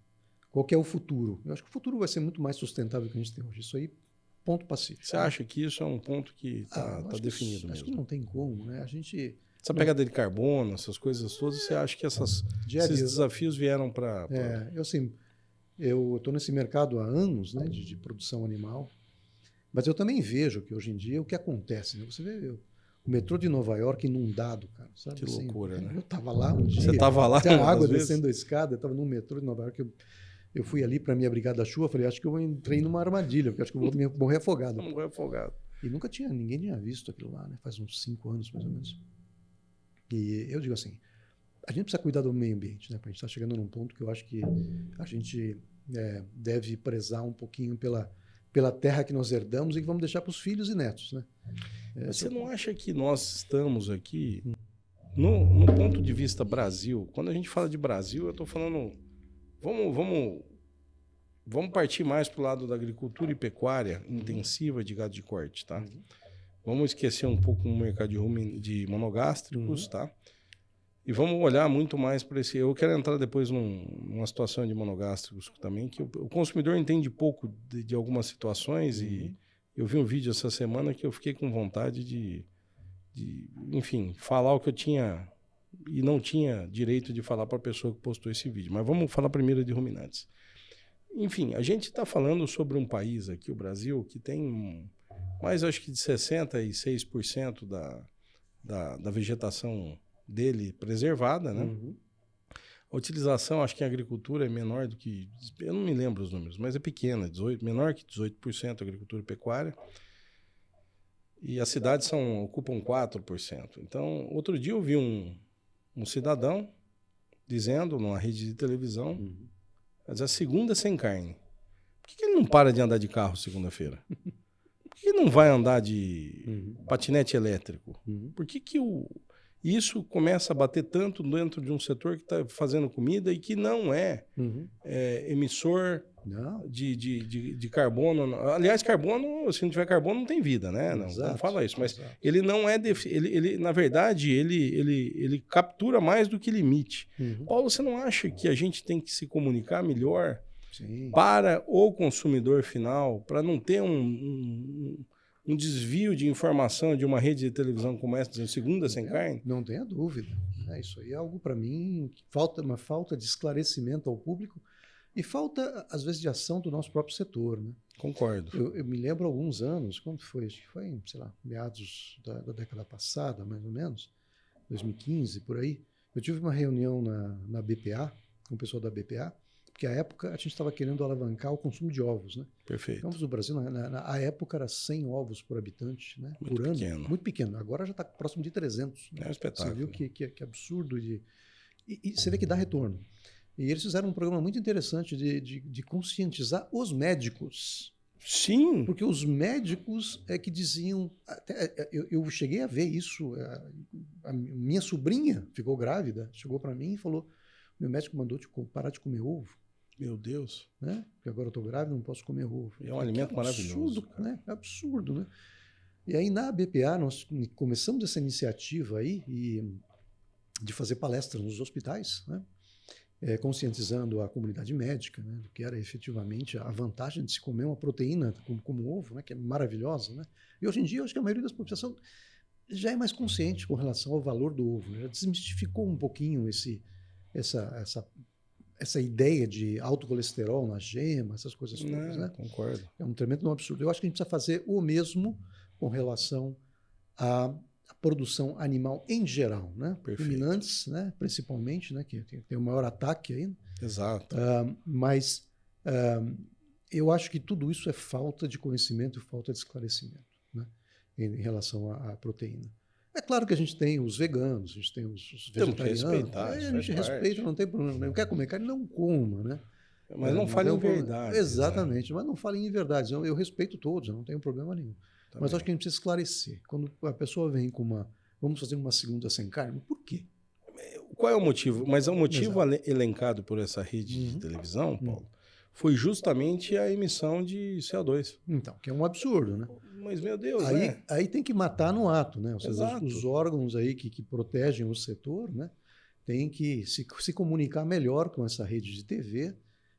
qual que é o futuro? Eu acho que o futuro vai ser muito mais sustentável do que a gente tem hoje. Isso aí, ponto pacífico. Você acha que isso é um ponto que está definido mesmo? Acho que não tem como, né? Essa pegada de carbono, essas coisas todas, você acha que esses desafios vieram para... Eu estou nesse mercado há anos, né, de produção animal, mas eu também vejo que hoje em dia o que acontece, né? Você vê o metrô de Nova York inundado, cara. Sabe? Que loucura, né? Eu estava lá um dia. Você estava lá? Tinha água descendo a escada, eu estava no metrô de Nova York. Eu fui ali para me abrigar da chuva, falei, acho que eu entrei numa armadilha, porque acho que eu vou morrer afogado. Morrer afogado. E ninguém tinha visto aquilo lá, né? Faz uns 5 anos, mais ou menos. E eu digo assim, a gente precisa cuidar do meio ambiente, né? A gente está chegando num ponto que eu acho que a gente deve prezar um pouquinho pela terra que nós herdamos e que vamos deixar para os filhos e netos, né? Você não acha que nós estamos aqui, no ponto de vista Brasil, quando a gente fala de Brasil, eu estou falando, vamos partir mais para o lado da agricultura e pecuária intensiva de gado de corte, tá? Vamos esquecer um pouco o mercado de monogástricos, tá? E vamos olhar muito mais para esse... Eu quero entrar depois numa situação de monogástricos também, que o consumidor entende pouco de algumas situações e eu vi um vídeo essa semana que eu fiquei com vontade de, enfim, falar o que eu tinha e não tinha direito de falar para a pessoa que postou esse vídeo. Mas vamos falar primeiro de ruminantes. Enfim, a gente está falando sobre um país aqui, o Brasil, que tem mais, acho que de 66% da vegetação dele preservada, né? A utilização, acho que em agricultura é menor do que... Eu não me lembro os números, mas é pequena, menor que 18% agricultura e pecuária. E as cidades ocupam 4%. Então, outro dia eu vi um cidadão dizendo numa rede de televisão, mas a segunda sem carne. Por que ele não para de andar de carro segunda-feira? Por que ele não vai andar de patinete elétrico? Por que isso começa a bater tanto dentro de um setor que está fazendo comida e que não é, emissor de carbono? Aliás, carbono, se não tiver carbono, não tem vida, né? Não fala isso. Mas ele não é... Ele, na verdade, ele captura mais do que ele emite. Paulo, você não acha que a gente tem que se comunicar melhor para o consumidor final, para não ter um desvio de informação de uma rede de televisão como essa, dizendo segunda sem carne? Não tenha dúvida. Isso aí é algo, para mim, uma falta de esclarecimento ao público e falta, às vezes, de ação do nosso próprio setor, né? Concordo. Eu me lembro há alguns anos, quando foi? Acho que foi, sei lá, meados da década passada, mais ou menos, 2015, por aí. Eu tive uma reunião na BPA, com o pessoal da BPA, porque à época a gente estava querendo alavancar o consumo de ovos, né? Perfeito. Ovos do Brasil, na época era 100 ovos por habitante, né? Muito por ano. Pequeno. Muito pequeno. Agora já está próximo de 300. É um espetáculo. Você viu que absurdo. E você vê que dá retorno. E eles fizeram um programa muito interessante de conscientizar os médicos. Sim. Porque os médicos é que diziam... Eu cheguei a ver isso. A minha sobrinha ficou grávida, chegou para mim e falou, meu médico mandou parar de comer ovo. Meu Deus. Né? Porque agora eu estou grávida, não posso comer ovo. É um alimento maravilhoso. Né? É absurdo, né? E aí na BPA nós começamos essa iniciativa aí de fazer palestras nos hospitais, né? Conscientizando a comunidade médica, né? Do que era efetivamente a vantagem de se comer uma proteína como ovo, né? Que é maravilhosa, né? E hoje em dia eu acho que a maioria das populações já é mais consciente com relação ao valor do ovo, né? Já desmistificou um pouquinho essa ideia de alto colesterol na gema, essas coisas todas, né? Concordo. É um tremendo absurdo. Eu acho que a gente precisa fazer o mesmo com relação à produção animal em geral, né? Ruminantes, né? Principalmente, né? Que tem o maior ataque aí. Exato. Mas eu acho que tudo isso é falta de conhecimento e falta de esclarecimento, né? Em relação à proteína. É claro que a gente tem os veganos, a gente tem os vegetarianos. A gente respeita, não tem problema. Não quer comer carne, não coma, né? Mas não fale em verdade. Exatamente, mas não fale em verdade. Eu respeito todos, eu não tenho problema nenhum. Também. Mas acho que a gente precisa esclarecer. Quando a pessoa vem com vamos fazer uma segunda sem carne, por quê? Qual é o motivo? Mas o motivo elencado por essa rede de televisão, Paulo, foi justamente a emissão de CO2. Então, que é um absurdo, né? Mas, meu Deus, aí tem que matar no ato, né? Ou seja, os órgãos aí que protegem o setor, né? Tem que se comunicar melhor com essa rede de TV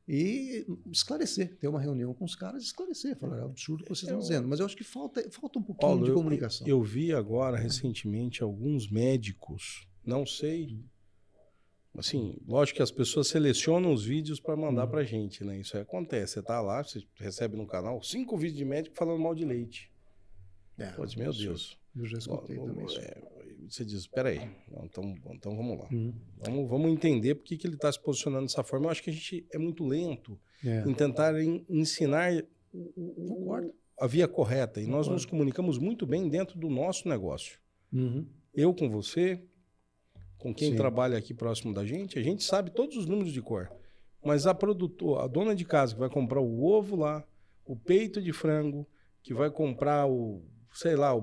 e esclarecer, ter uma reunião com os caras e esclarecer, falar, é absurdo o que vocês estão dizendo. Mas eu acho que falta um pouquinho Paulo, de comunicação. Eu vi agora, recentemente, alguns médicos, não sei... Assim, lógico que as pessoas selecionam os vídeos para mandar pra gente, né? Isso aí acontece. Você tá lá, você recebe no canal 5 vídeos de médico falando mal de leite. Pode, meu Deus. Eu já escutei também isso. Você diz, espera aí, então vamos lá. Vamos entender por que ele está se posicionando dessa forma. Eu acho que a gente é muito lento em tentar ensinar a via correta. E nós nos comunicamos muito bem dentro do nosso negócio. Eu com você... Com quem trabalha aqui próximo da gente, a gente sabe todos os números de cor. Mas a dona de casa que vai comprar o ovo lá, o peito de frango, que vai comprar o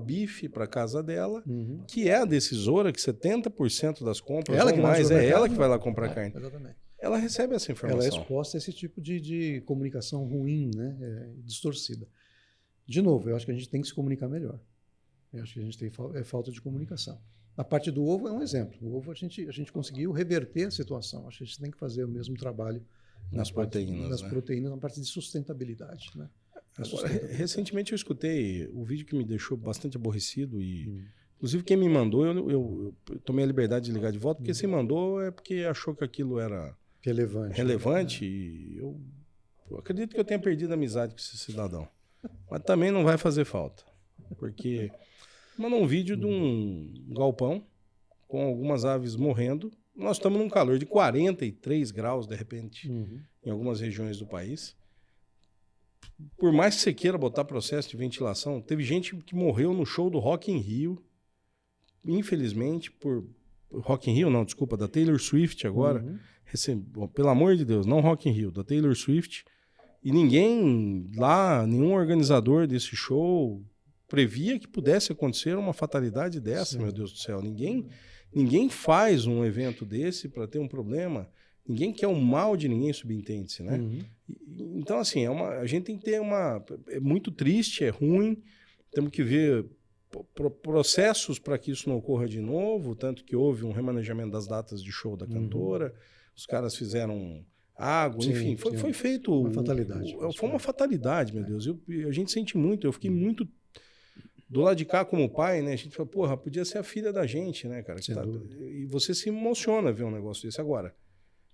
bife para casa dela, que é a decisora, que 70% das compras ou mais é ela que vai lá comprar carne. Exatamente. Ela recebe essa informação. Ela é exposta a esse tipo de comunicação ruim, né? Distorcida. De novo, eu acho que a gente tem que se comunicar melhor. Eu acho que a gente tem falta de comunicação. A parte do ovo é um exemplo. O ovo a gente conseguiu reverter a situação. Acho que a gente tem que fazer o mesmo trabalho nas proteínas, na parte de sustentabilidade, né? Agora, recentemente eu escutei o vídeo que me deixou bastante aborrecido e inclusive quem me mandou, eu tomei a liberdade de ligar de volta, porque se mandou é porque achou que aquilo era relevante e eu acredito que eu tenha perdido a amizade com esse cidadão. Mas também não vai fazer falta, porque mandou um vídeo de um galpão com algumas aves morrendo. Nós estamos num calor de 43 graus, de repente, em algumas regiões do país. por mais que você queira botar processo de ventilação, teve gente que morreu no show do Rock in Rio, infelizmente, por Rock in Rio, não, desculpa, da Taylor Swift agora, pelo amor de Deus, não Rock in Rio, da Taylor Swift, e ninguém lá, nenhum organizador desse show previa que pudesse acontecer uma fatalidade dessa, meu Deus do céu. Ninguém faz um evento desse para ter um problema. Ninguém quer o mal de ninguém, subentende-se, né? Então, assim, a gente tem que ter é muito triste, é ruim, temos que ver processos para que isso não ocorra de novo, tanto que houve um remanejamento das datas de show da cantora, os caras fizeram água, enfim, foi feito... Uma fatalidade. Foi uma fatalidade, meu Deus. A gente sente muito, eu fiquei muito... Do lado de cá, como pai, né? A gente fala, porra, podia ser a filha da gente, né, cara? E você se emociona ver um negócio desse. Agora,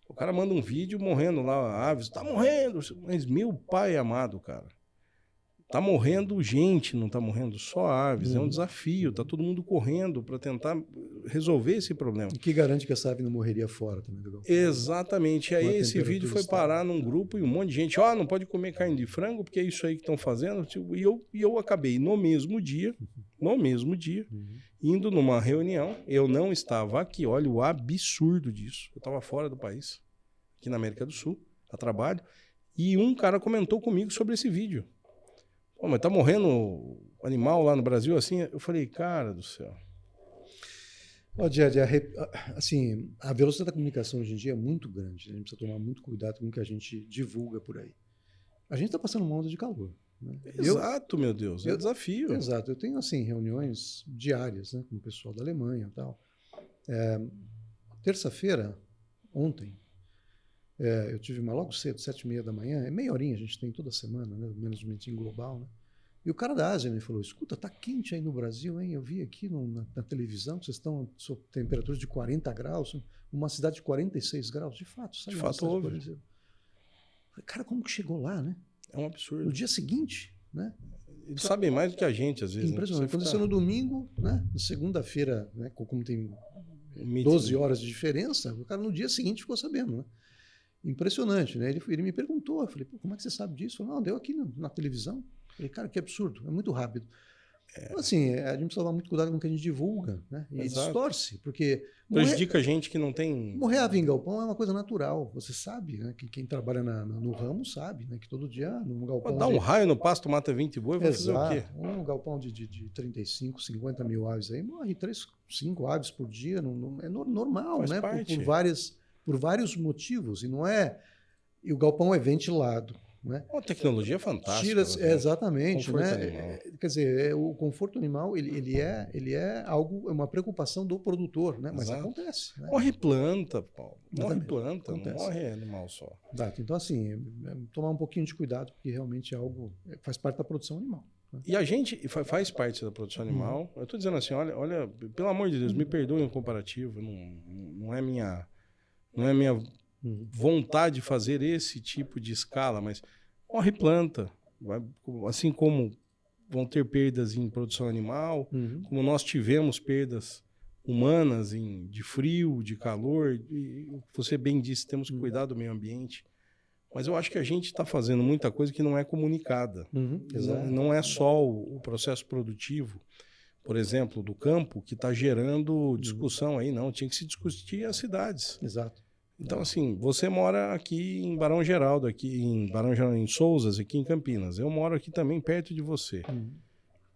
o cara manda um vídeo morrendo lá, aves, tá morrendo, mas meu pai amado, cara. Tá morrendo gente, não tá morrendo só aves. É um desafio, tá todo mundo correndo para tentar resolver esse problema. E que garante que essa ave não morreria fora também do galpão? Exatamente. E aí esse vídeo foi parar num grupo e um monte de gente, não pode comer carne de frango, porque é isso aí que estão fazendo. E eu acabei no mesmo dia, indo numa reunião. Eu não estava aqui, olha o absurdo disso. Eu estava fora do país, aqui na América do Sul, a trabalho, e um cara comentou comigo sobre esse vídeo. Pô, mas tá morrendo animal lá no Brasil assim? Eu falei, cara do céu. Assim, a velocidade da comunicação hoje em dia é muito grande. A gente precisa tomar muito cuidado com o que a gente divulga por aí. A gente está passando uma onda de calor. Né? Exato, meu Deus, é um desafio. Exato. Eu tenho assim, reuniões diárias, né, com o pessoal da Alemanha e tal. Terça-feira, ontem, eu tive uma logo cedo, 7h30 da manhã, meia horinha a gente tem toda semana, né, menos meeting global, né? E o cara da Ásia me falou, escuta, tá quente aí no Brasil, hein? Eu vi aqui na televisão que vocês estão com temperaturas de 40 graus, uma cidade de 46 graus, de fato. De fato houve. Falei, cara, como que chegou lá, né? É um absurdo. No dia seguinte, né? Eles sabem mais do que a gente, às vezes. Impressionante. Aconteceu no domingo, né? Na segunda-feira, né? Como tem 12 horas de diferença, o cara no dia seguinte ficou sabendo, né? Impressionante, né? Ele me perguntou, eu falei, como é que você sabe disso? Ele falou, não, deu aqui na televisão. Eu falei, cara, que absurdo, é muito rápido. Então, assim, a gente precisa tomar muito cuidado com o que a gente divulga, né? E distorce, porque... Prejudica a gente que não tem... Morrer ave em galpão é uma coisa natural, você sabe, né? Que quem trabalha no ramo sabe, né? Que todo dia num galpão... Dá um raio no pasto, mata 20 boi, vai fazer o quê? Um galpão de 35, 50 mil aves aí, morre 3, 5 aves por dia, é normal, faz né? Parte. Por vários motivos, e não é... E o galpão é ventilado, né? Uma tecnologia fantástica. Exatamente, né? Quer dizer, o conforto animal ele é algo, é uma preocupação do produtor, né? Mas acontece. Né? Morre planta, Paulo. Morre planta, não morre animal só. Exato. Então, assim, tomar um pouquinho de cuidado, porque realmente é algo faz parte da produção animal. Né? E a gente faz parte da produção animal. Eu estou dizendo assim, olha, pelo amor de Deus, me perdoem o comparativo, não é minha vontade de fazer esse tipo de escala, mas morre planta, assim como vão ter perdas em produção animal, como nós tivemos perdas humanas de frio, de calor, e você bem disse, temos que cuidar do meio ambiente, mas eu acho que a gente está fazendo muita coisa que não é comunicada, não é só o processo produtivo, por exemplo, do campo, que está gerando discussão aí, não, tinha que se discutir as cidades. Exato. Então, assim, você mora aqui em Barão Geraldo, em Sousas, aqui em Campinas. Eu moro aqui também perto de você.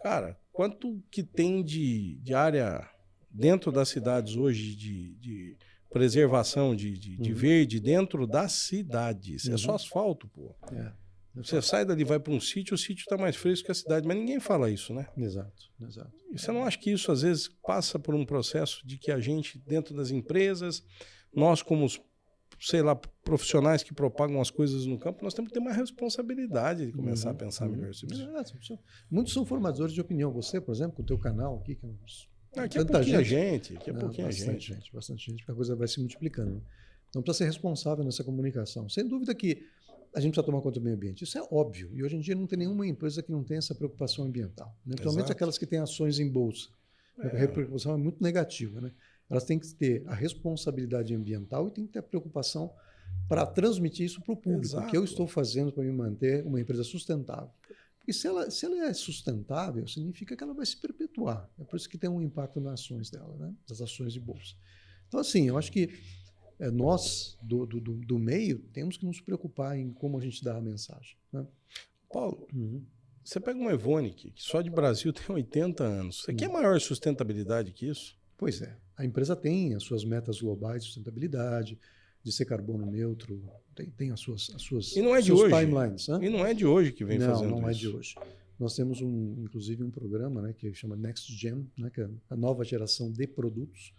Cara, quanto que tem de área dentro das cidades hoje de preservação de verde dentro das cidades? É só asfalto, pô. Você sai dali, vai para um sítio, o sítio está mais fresco que a cidade, mas ninguém fala isso, né? Exato. E você não acha que isso, às vezes, passa por um processo de que a gente, dentro das empresas, nós como sei lá, profissionais que propagam as coisas no campo, nós temos que ter uma responsabilidade de começar a pensar melhor sobre isso. Muitos são formadores de opinião. Você, por exemplo, com o teu canal aqui, que aqui é pouquinha gente. Bastante gente, porque a coisa vai se multiplicando. Né? Então precisa ser responsável nessa comunicação. Sem dúvida que a gente precisa tomar conta do meio ambiente. Isso é óbvio. E hoje em dia não tem nenhuma empresa que não tenha essa preocupação ambiental. Né? Principalmente aquelas que têm ações em bolsa. A repercussão é muito negativa, né? Elas têm que ter a responsabilidade ambiental e têm que ter a preocupação para transmitir isso para o público. Exato. O que eu estou fazendo para me manter uma empresa sustentável. Porque se ela é sustentável, significa que ela vai se perpetuar. É por isso que tem um impacto nas ações dela, né? Das ações de bolsa. Então, assim, eu acho que nós, do meio, temos que nos preocupar em como a gente dá a mensagem. Né? Paulo, você pega uma Evonik, que só de Brasil tem 80 anos. Você quer maior sustentabilidade que isso? Pois é. A empresa tem as suas metas globais de sustentabilidade, de ser carbono neutro, tem as suas e não é de hoje. timelines. Né? E não é de hoje que vem fazendo isso. Não é de hoje. Nós temos, inclusive, um programa, né, que chama Next Gen, né, que é a nova geração de produtos,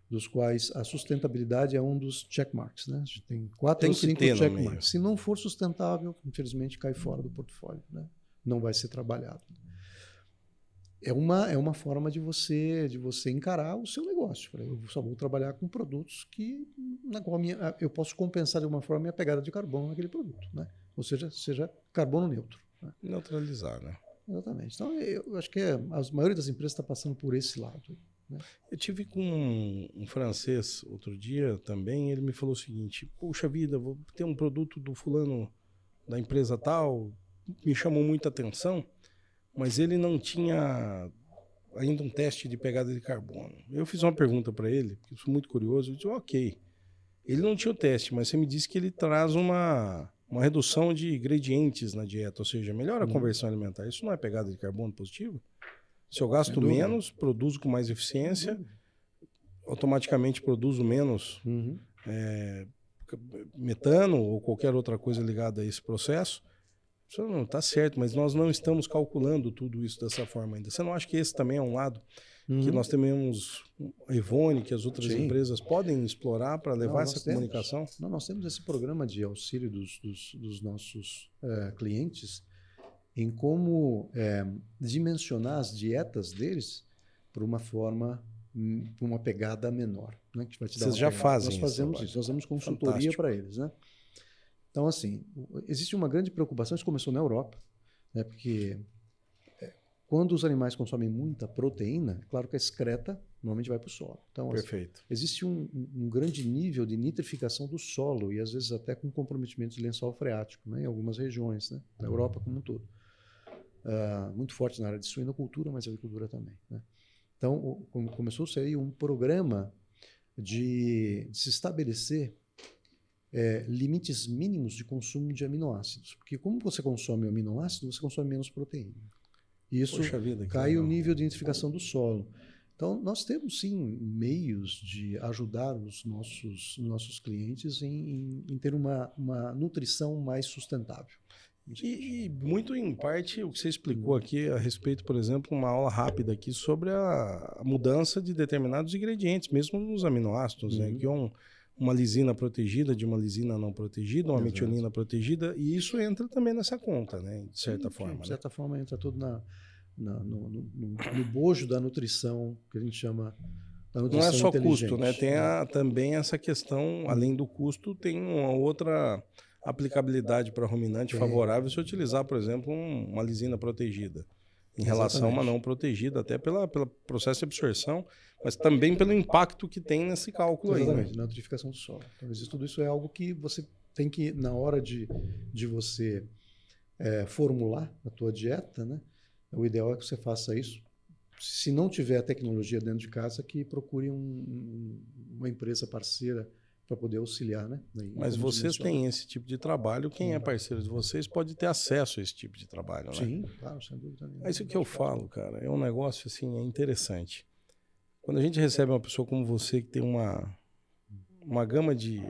dos quais a sustentabilidade é um dos checkmarks. Né? A gente tem 4 ou 5 checkmarks. Se não for sustentável, infelizmente, cai fora do portfólio. Né? Não vai ser trabalhado. É uma forma de você encarar o seu negócio. Eu só vou trabalhar com produtos na qual eu posso compensar de alguma forma a minha pegada de carbono naquele produto. Né? Ou seja carbono neutro. Né? Neutralizar, né? Exatamente. Então, eu acho que a maioria das empresas está passando por esse lado. Né? Eu tive com um francês outro dia também, ele me falou o seguinte: puxa vida, vou ter um produto do fulano da empresa tal, me chamou muita atenção, mas ele não tinha ainda um teste de pegada de carbono. Eu fiz uma pergunta para ele, porque eu sou muito curioso, eu disse, ok, ele não tinha o teste, mas você me disse que ele traz uma redução de ingredientes na dieta, ou seja, melhora a conversão alimentar. Isso não é pegada de carbono positiva? Se eu gasto menos, produzo com mais eficiência, automaticamente produzo menos metano ou qualquer outra coisa ligada a esse processo. Isso não está certo, mas nós não estamos calculando tudo isso dessa forma ainda. Você não acha que esse também é um lado que nós temos a Evonik, que as outras empresas podem explorar para levar essa comunicação? Nós temos esse programa de auxílio dos nossos clientes em como dimensionar as dietas deles por uma forma, por uma pegada menor. Né? Que vai te dar Vocês já fazem isso? Nós fazemos isso, nós damos consultoria para eles. Né? Então, assim, existe uma grande preocupação, isso começou na Europa, né? Porque quando os animais consomem muita proteína, claro que a excreta normalmente vai para o solo. Então, perfeito. Existe um grande nível de nitrificação do solo e, às vezes, até com comprometimento de lençol freático, né? Em algumas regiões, né? Na Europa como um todo. Muito forte na área de suinocultura, mas agricultura também. Né? Então, começou-se aí um programa de se estabelecer limites mínimos de consumo de aminoácidos. Porque como você consome o aminoácido, você consome menos proteína. E isso cai o nível de nitrificação do solo. Então, nós temos, sim, meios de ajudar os nossos clientes em ter uma nutrição mais sustentável. E muito em parte o que você explicou aqui a respeito, por exemplo, uma aula rápida aqui sobre a mudança de determinados ingredientes, mesmo nos aminoácidos, né? Que uma lisina protegida de uma lisina não protegida, uma metionina protegida, e isso entra também nessa conta, né? De certa forma. De certa forma entra tudo no bojo da nutrição, que a gente chama da nutrição não é só inteligente. custo, né? Tem também essa questão, além do custo, tem uma outra aplicabilidade para ruminante favorável se utilizar, por exemplo, uma lisina protegida em relação a uma não protegida, até pelo processo de absorção, mas também pelo impacto que tem nesse cálculo aí. Exatamente, na nitrificação do solo. Então, tudo isso é algo que você tem que, na hora de você formular a tua dieta, né? O ideal é que você faça isso. Se não tiver a tecnologia dentro de casa, que procure uma empresa parceira para poder auxiliar, né? Mas vocês têm esse tipo de trabalho, quem é parceiro de vocês pode ter acesso a esse tipo de trabalho, né? Sim, claro, sem dúvida nenhuma. É isso que eu falo, cara, é um negócio assim, é interessante. Quando a gente recebe uma pessoa como você que tem uma gama de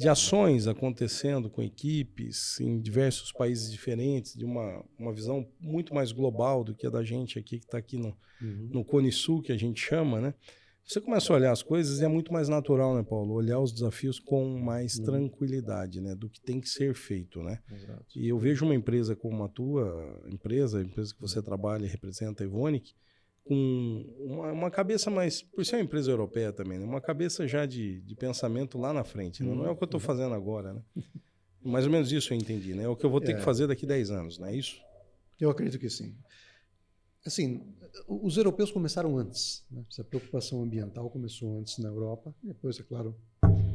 ações acontecendo com equipes em diversos países diferentes, de uma visão muito mais global do que a da gente aqui, que está aqui no Cone Sul, que a gente chama, né? Você começa a olhar as coisas e é muito mais natural, né, Paulo? Olhar os desafios com mais tranquilidade, né? Do que tem que ser feito, né? Exato. E eu vejo uma empresa como a tua empresa, a empresa que você trabalha e representa, a Evonik, com uma cabeça mais, por ser uma empresa europeia também, né? Uma cabeça já de pensamento lá na frente, né? Não é o que eu estou fazendo agora, né? Mais ou menos isso eu entendi, né? É o que eu vou ter que fazer daqui 10 anos, não é isso? Eu acredito que sim. Assim, os europeus começaram antes, né? Essa preocupação ambiental começou antes na Europa, depois, é claro,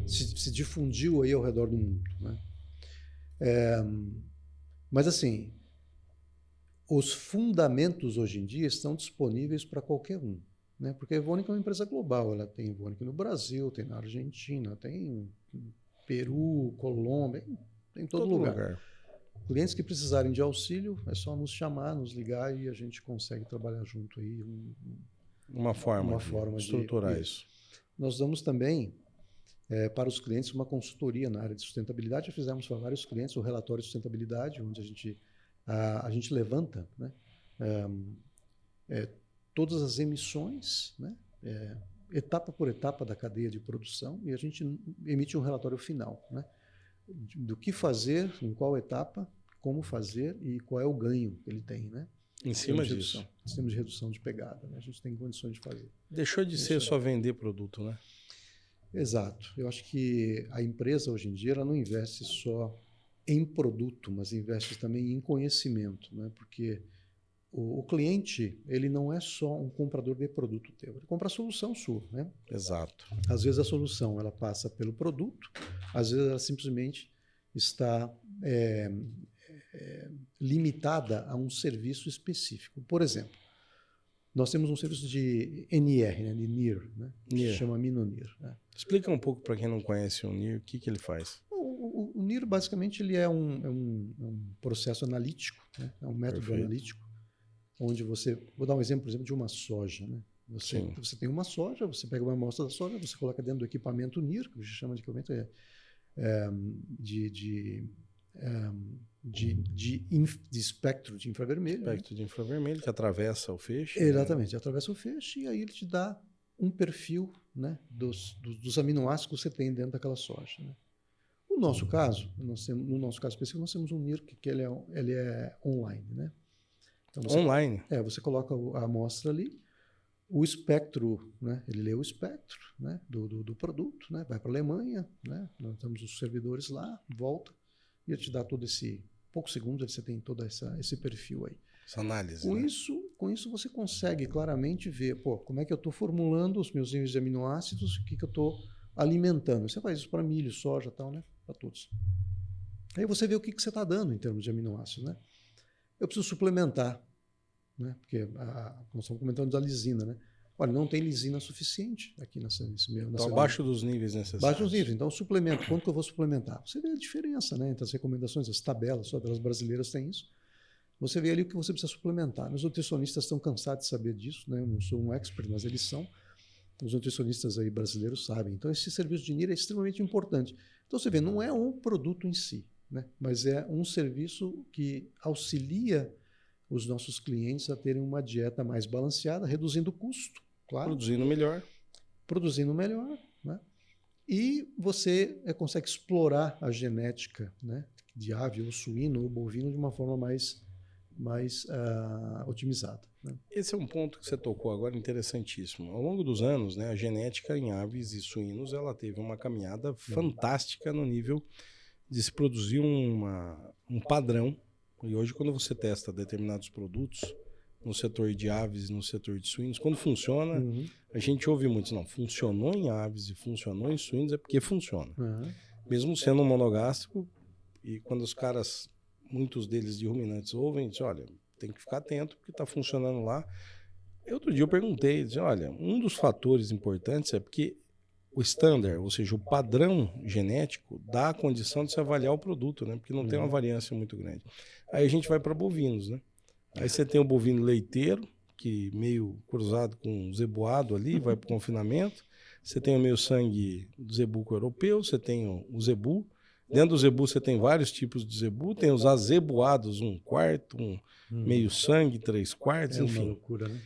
se difundiu aí ao redor do mundo, né? Mas assim, os fundamentos hoje em dia estão disponíveis para qualquer um, né? Porque a Evonik é uma empresa global, ela tem Evonik no Brasil, tem na Argentina, tem Peru, Colômbia, tem em todo lugar. Clientes que precisarem de auxílio, é só nos chamar, nos ligar e a gente consegue trabalhar junto aí. Uma forma de estruturar isso. Nós damos também para os clientes uma consultoria na área de sustentabilidade. Já fizemos para vários clientes o relatório de sustentabilidade, onde a gente levanta, né, todas as emissões, né, etapa por etapa da cadeia de produção, e a gente emite um relatório final, né, do que fazer, em qual etapa, como fazer e qual é o ganho que ele tem, né? Em cima disso. Em cima de redução de pegada, né? A gente tem condições de fazer. Deixou de ser só vender produto, né? Exato. Eu acho que a empresa hoje em dia ela não investe só em produto, mas investe também em conhecimento, né? Porque o cliente, ele não é só um comprador de produto teu, ele compra a solução sua, né? Exato. Às vezes a solução ela passa pelo produto, às vezes ela simplesmente está limitada a um serviço específico. Por exemplo, nós temos um serviço de NIR, né? De NIR, né? NIR. Se chama MinoNIR. Né? Explica um pouco para quem não conhece o NIR, o que ele faz. O NIR, basicamente, ele é um processo analítico, né? É um método Perfeito. analítico, onde você... Vou dar um exemplo, por exemplo, de uma soja. Né? Você tem uma soja, você pega uma amostra da soja, você coloca dentro do equipamento NIR, que a gente chama de equipamento de espectro de infravermelho. Espectro de infravermelho, que atravessa o feixe. Exatamente, atravessa o feixe e aí ele te dá um perfil, né, dos aminoácidos que você tem dentro daquela soja. Né? No nosso caso específico, nós temos um NIR que ele é online. Né? Então Online? Você coloca a amostra ali, o espectro, né, ele lê o espectro, né, do produto, né, vai para a Alemanha, né, nós temos os servidores lá, volta, e ele te dá todo esse... poucos segundos você tem todo esse perfil aí. Essa análise. Com isso você consegue claramente ver, como é que eu estou formulando os meus níveis de aminoácidos, o que eu estou alimentando. Você faz isso para milho, soja e tal, né? Para todos. Aí você vê o que você está dando em termos de aminoácidos, né? Eu preciso suplementar, né? Porque nós estamos comentando da lisina, né? Olha, não tem lisina suficiente aqui nesse meu... Então, abaixo dos níveis necessários. Abaixo dos níveis. Então, suplemento. Quanto que eu vou suplementar? Você vê a diferença, né, entre as recomendações, as tabelas, só pelas brasileiras têm isso. Você vê ali o que você precisa suplementar. Os nutricionistas estão cansados de saber disso, né? Eu não sou um expert, mas eles são. Os nutricionistas aí brasileiros sabem. Então, esse serviço de NIR é extremamente importante. Então, você vê, não é um produto em si, né? Mas é um serviço que auxilia os nossos clientes a terem uma dieta mais balanceada, reduzindo o custo. Claro. Produzindo melhor, né? E você consegue explorar a genética, né, de ave ou suíno ou bovino de uma forma mais otimizada. Né? Esse é um ponto que você tocou agora interessantíssimo. Ao longo dos anos, né, a genética em aves e suínos ela teve uma caminhada fantástica no nível de se produzir um padrão. E hoje, quando você testa determinados produtos no setor de aves e no setor de suínos, quando funciona, a gente ouve muito, não, funcionou em aves e funcionou em suínos, é porque funciona. Mesmo sendo um monogástrico, e quando os caras, muitos deles de ruminantes, ouvem, dizem, olha, tem que ficar atento porque está funcionando lá. Outro dia eu perguntei, dizem, olha, um dos fatores importantes é porque o standard, ou seja, o padrão genético, dá a condição de se avaliar o produto, né? Porque não tem uma variância muito grande. Aí a gente vai para bovinos, né? Aí você tem o bovino leiteiro, que meio cruzado com zebuado ali, vai para o confinamento. Você tem o meio sangue do zebuco europeu, você tem o zebu. Dentro do zebu você tem vários tipos de zebu. Tem os azebuados, 1/4, meio sangue, 3/4, enfim. É uma loucura, né?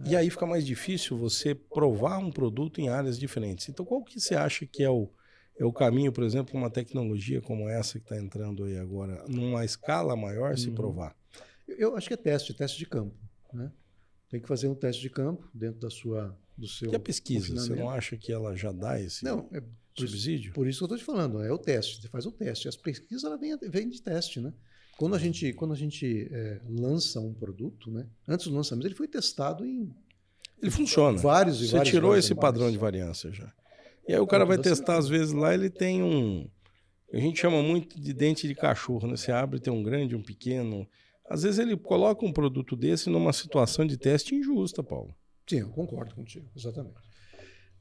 E aí fica mais difícil você provar um produto em áreas diferentes. Então qual que você acha que é o caminho, por exemplo, uma tecnologia como essa que está entrando aí agora, numa escala maior, se provar? Eu acho que é teste de campo, né? Tem que fazer um teste de campo dentro do seu... E a pesquisa, você não acha que ela já dá esse subsídio? Por isso que eu estou te falando, é o teste, você faz o teste. As pesquisas ela vem de teste, né? Quando a gente lança um produto, né? Antes do lançamento, ele foi testado em... Ele funciona. Vários Você tirou esse padrão de variância já. E aí o cara vai testar, às vezes, lá ele tem um... A gente chama muito de dente de cachorro, né? Você abre, tem um grande, um pequeno. Às vezes ele coloca um produto desse numa situação de teste injusta, Paulo. Sim, eu concordo contigo, exatamente.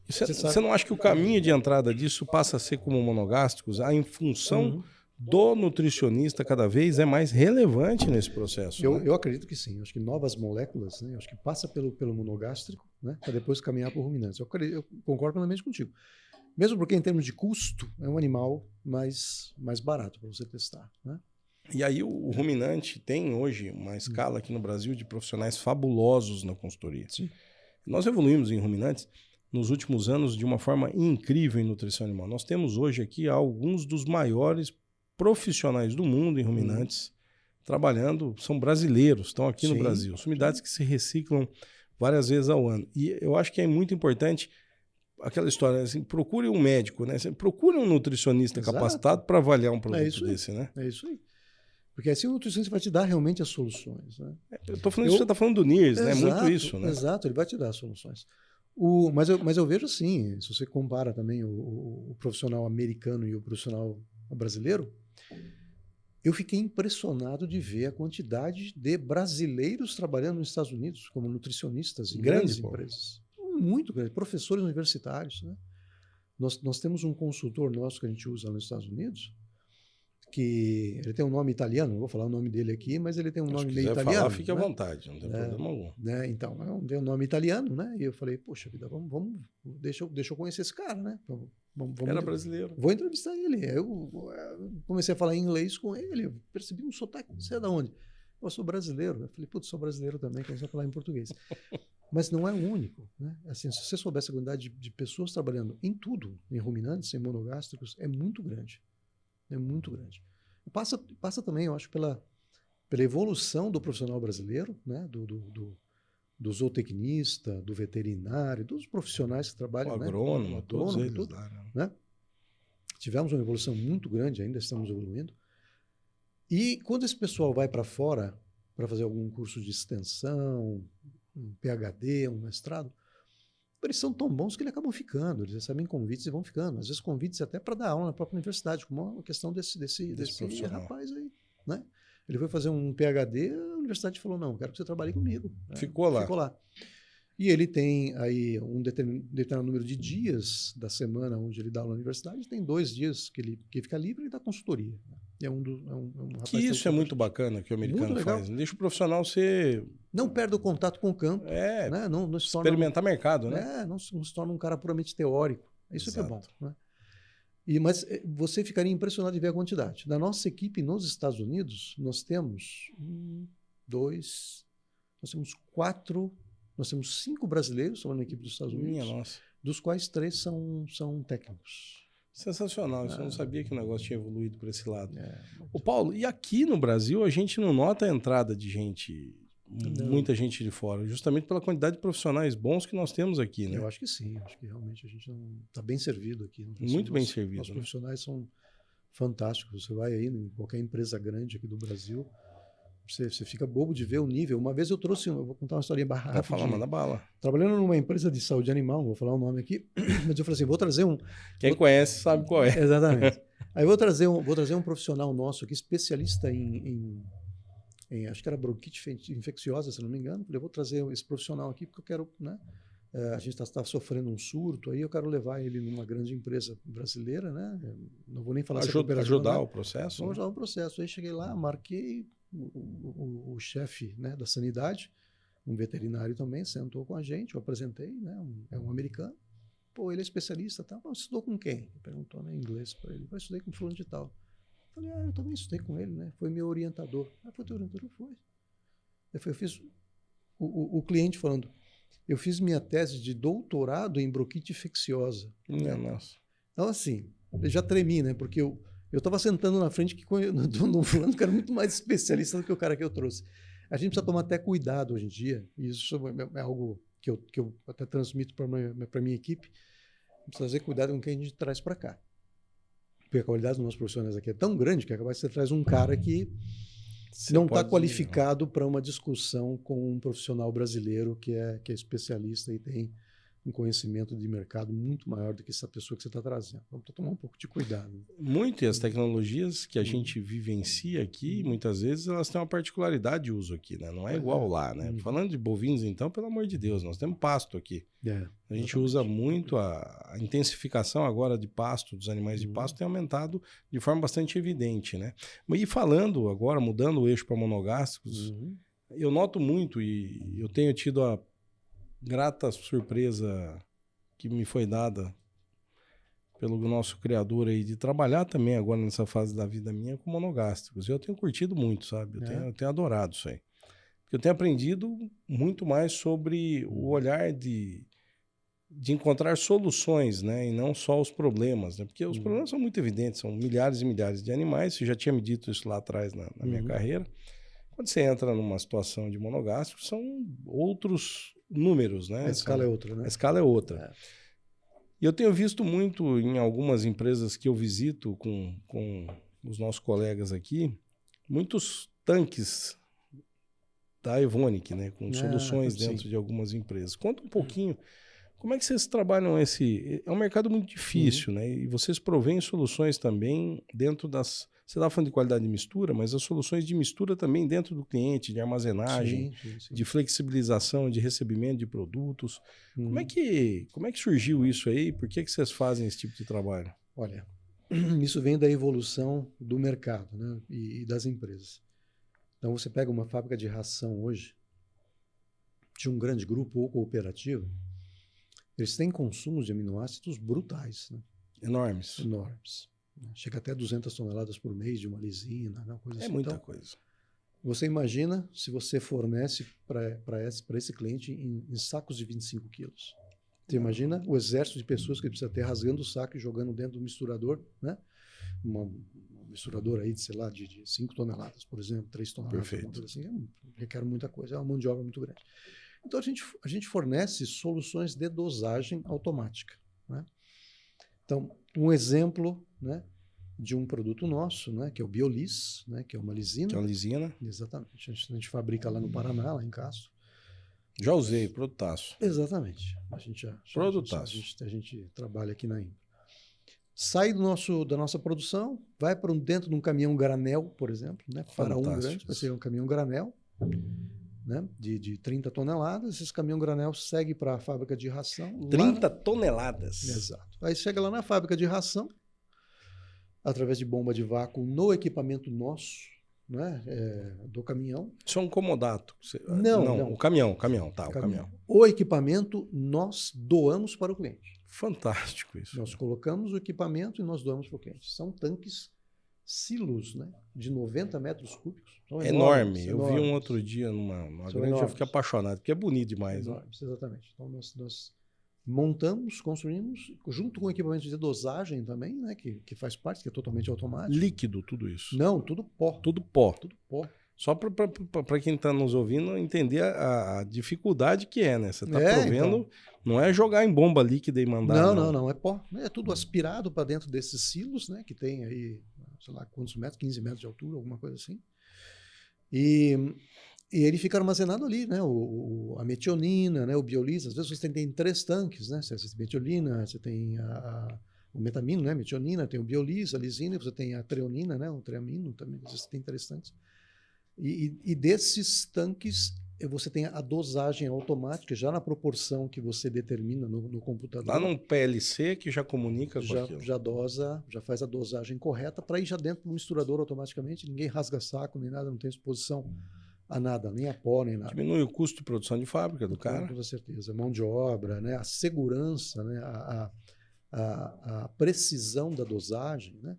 Você não acha que o caminho de entrada disso passa a ser como monogástricos, em função do nutricionista cada vez é mais relevante nesse processo? Eu acredito que sim. Eu acho que novas moléculas, né? Eu acho que passa pelo monogástrico, né? Para depois caminhar para o ruminante. Eu concordo plenamente contigo. Mesmo porque, em termos de custo, é um animal mais barato para você testar, né? E aí o ruminante tem hoje uma escala aqui no Brasil de profissionais fabulosos na consultoria. Sim. Nós evoluímos em ruminantes nos últimos anos de uma forma incrível em nutrição animal. Nós temos hoje aqui alguns dos maiores profissionais do mundo em ruminantes trabalhando, são brasileiros, estão aqui no Brasil. São unidades que se reciclam várias vezes ao ano. E eu acho que é muito importante aquela história, assim, procure um médico, né? Procure um nutricionista capacitado para avaliar um produto desse, né? É isso aí. Porque assim o nutricionista vai te dar realmente as soluções, né? Eu estou falando isso, você está falando do NIRS, né? Muito isso, né? Exato, ele vai te dar as soluções. Mas eu vejo assim, se você compara também o profissional americano e o profissional brasileiro, eu fiquei impressionado de ver a quantidade de brasileiros trabalhando nos Estados Unidos como nutricionistas em grandes empresas. Muito grande, professores universitários, né? Nós temos um consultor nosso que a gente usa nos Estados Unidos, que ele tem um nome italiano, não vou falar o nome dele aqui, mas ele tem um nome meio italiano. Falar, fique à vontade, não tem problema algum. Né? Então, tem um nome italiano, né? E eu falei, poxa vida, deixa eu conhecer esse cara, né? Era brasileiro. Vou entrevistar ele. Eu comecei a falar inglês com ele, eu percebi um sotaque, não sei de onde. Eu sou brasileiro. Eu falei, putz, sou brasileiro também, comecei a falar em português. Mas não é o único, né? Assim, se você soubesse a quantidade de pessoas trabalhando em tudo, em ruminantes, em monogástricos, é muito grande. É muito grande. Passa também, eu acho, pela evolução do profissional brasileiro, né? Do zootecnista, do veterinário, dos profissionais que trabalham, o agrônomo, né? todos eles, tudo, né? Tivemos uma evolução muito grande, ainda estamos evoluindo. E quando esse pessoal vai para fora para fazer algum curso de extensão, um PhD, um mestrado, eles são tão bons que eles acabam ficando, eles recebem convites e vão ficando. Às vezes convites até para dar aula na própria universidade, como uma questão desse rapaz aí, né? Ele foi fazer um PhD, a universidade falou, não, quero que você trabalhe comigo. Ficou lá. E ele tem aí um determinado número de dias da semana onde ele dá aula na universidade, tem 2 dias que fica livre e dá consultoria. É um rapaz que isso é muito bacana que o americano faz. Deixa o profissional ser... Não perde o contato com o campo. Né? Não se torna experimentar mercado, né? Não se torna um cara puramente teórico. Isso é que é bom. Né? Mas você ficaria impressionado de ver a quantidade. Da nossa equipe nos Estados Unidos, nós temos 5 brasileiros trabalhando na equipe dos Estados Unidos, dos quais 3 são técnicos. Sensacional, eu não sabia que o negócio tinha evoluído por esse lado. Ô Paulo, e aqui no Brasil a gente não nota a entrada de gente, muita gente de fora, justamente pela quantidade de profissionais bons que nós temos aqui, né? Eu acho que sim, acho que realmente a gente está bem servido aqui. Muito bem servido. Os profissionais são fantásticos. Você vai aí em qualquer empresa grande aqui do Brasil, você fica bobo de ver o nível. Uma vez eu vou contar uma historinha barra. Vai falar, manda bala. Trabalhando numa empresa de saúde animal, não vou falar o nome aqui, mas eu falei assim, vou trazer um... Quem conhece sabe qual é. Exatamente. Aí vou trazer um profissional nosso aqui, especialista em acho que era bronquite infecciosa, se não me engano. Eu vou trazer esse profissional aqui porque eu quero, né? A gente está sofrendo um surto, aí eu quero levar ele numa grande empresa brasileira, né? Não vou nem falar ajudar o processo. Vou ajudar o processo. Aí cheguei lá, marquei o chefe, né, da sanidade, um veterinário também, sentou com a gente, eu apresentei, né? É um americano. Pô, ele é especialista, tá? Mas estudou com quem? Perguntou, né, em inglês para ele. Eu estudei com fulano de tal. Eu falei, eu também estudei com ele, né? Foi meu orientador. Foi teu orientador? Foi. Eu fiz o cliente falando, eu fiz minha tese de doutorado em bronquite infecciosa. Nossa. Então, assim, eu já tremi, né? Porque eu estava sentando na frente de um fulano que era muito mais especialista do que o cara que eu trouxe. A gente precisa tomar até cuidado hoje em dia, e isso é algo que eu até transmito para a minha equipe, precisa ter cuidado com quem a gente traz para cá. Porque a qualidade dos nossos profissionais aqui é tão grande que acaba que você traz um cara que não está qualificado para uma discussão com um profissional brasileiro que é especialista e tem um conhecimento de mercado muito maior do que essa pessoa que você está trazendo. Vamos tomar um pouco de cuidado. Muito, e as tecnologias que a gente vivencia aqui, muitas vezes, elas têm uma particularidade de uso aqui, né? Não é igual lá, né? Falando de bovinos, então, pelo amor de Deus, nós temos pasto aqui. A gente usa muito a intensificação agora de pasto, dos animais de pasto, tem aumentado de forma bastante evidente, né? E falando agora, mudando o eixo para monogástricos, eu noto muito, e eu tenho tido a grata surpresa que me foi dada pelo nosso criador aí, de trabalhar também agora nessa fase da vida minha com monogástricos. Eu tenho curtido muito, sabe? Eu tenho adorado isso aí. Porque eu tenho aprendido muito mais sobre o olhar de encontrar soluções, né? E não só os problemas, né? Porque os problemas são muito evidentes, são milhares e milhares de animais. Você já tinha me dito isso lá atrás na minha carreira. Quando você entra numa situação de monogástrico, são outros números, né? A escala é outra, né? A escala é outra. E eu tenho visto muito em algumas empresas que eu visito com os nossos colegas aqui, muitos tanques da Evonik, né? Com soluções dentro de algumas empresas. Conta um pouquinho, como é que vocês trabalham esse... É um mercado muito difícil, né? E vocês provêm soluções também dentro das... Você estava falando de qualidade de mistura, mas as soluções de mistura também dentro do cliente, de armazenagem, de flexibilização, de recebimento de produtos. Como é que surgiu isso aí? Por que vocês fazem esse tipo de trabalho? Olha, isso vem da evolução do mercado, né? E das empresas. Então, você pega uma fábrica de ração hoje, de um grande grupo ou cooperativo, eles têm consumos de aminoácidos brutais, né? Enormes. Enormes. Chega até 200 toneladas por mês de uma lisina, né? Coisa assim. É muita coisa. Você imagina se você fornece para esse cliente em sacos de 25 quilos. Você imagina o exército de pessoas que ele precisa ter rasgando o saco e jogando dentro do misturador, né? Uma misturador aí de, sei lá, de 5 toneladas, por exemplo, 3 toneladas. Perfeito. Assim, requer muita coisa, é uma mão de obra muito grande. Então, a gente fornece soluções de dosagem automática, né? Então, um exemplo, né, de um produto nosso, né, que é o Biolis, né, que é uma lisina. Que é uma lisina. Exatamente. A gente fabrica lá no Paraná, lá em Castro. Já usei, produtaço. Exatamente. A gente trabalha aqui na Imbra. Sai da nossa produção, vai para dentro de um caminhão granel, por exemplo, né, para um grande, vai ser um caminhão granel, né, de 30 toneladas. Esse caminhão granel segue para a fábrica de ração. 30 toneladas? Exato. Aí chega lá na fábrica de ração, através de bomba de vácuo no equipamento nosso, né, do caminhão. Isso é um comodato? Não. O caminhão. O equipamento nós doamos para o cliente. Fantástico isso. Nós colocamos o equipamento e nós doamos para o cliente. São tanques silos, né, de 90 metros cúbicos. São enorme. Enormes. Eu vi um outro dia numa grande, eu fiquei apaixonado, porque é bonito demais. Enormes, né? Exatamente. Então nós montamos, construímos, junto com o equipamento de dosagem também, né, que faz parte, que é totalmente automático. Líquido, tudo isso? Não, tudo pó. Tudo pó. Tudo pó. Só para quem está nos ouvindo entender a dificuldade que é, né? Você está provendo, então, não é jogar em bomba líquida e mandar. Não, é pó. É tudo aspirado para dentro desses silos, né, que tem aí, sei lá, quantos metros, 15 metros de altura, alguma coisa assim. E ele fica armazenado ali, né? A metionina, né? O Biolis. Às vezes você tem 3 tanques, né? Você tem metionina, você tem o metamino, né? Metionina, tem o Biolis, a lisina, você tem a treonina, né? O treamino também. Às vezes você tem 3 tanques. E desses tanques você tem a dosagem automática, já na proporção que você determina no computador. Lá num PLC que já comunica com aquilo. Já dosa, já faz a dosagem correta para ir já dentro do misturador automaticamente. Ninguém rasga saco, nem nada, não tem exposição a nada, nem a pó, nem nada. Diminui o custo de produção de fábrica do cara. Com certeza. Mão de obra, né? A segurança, né? A precisão da dosagem, né?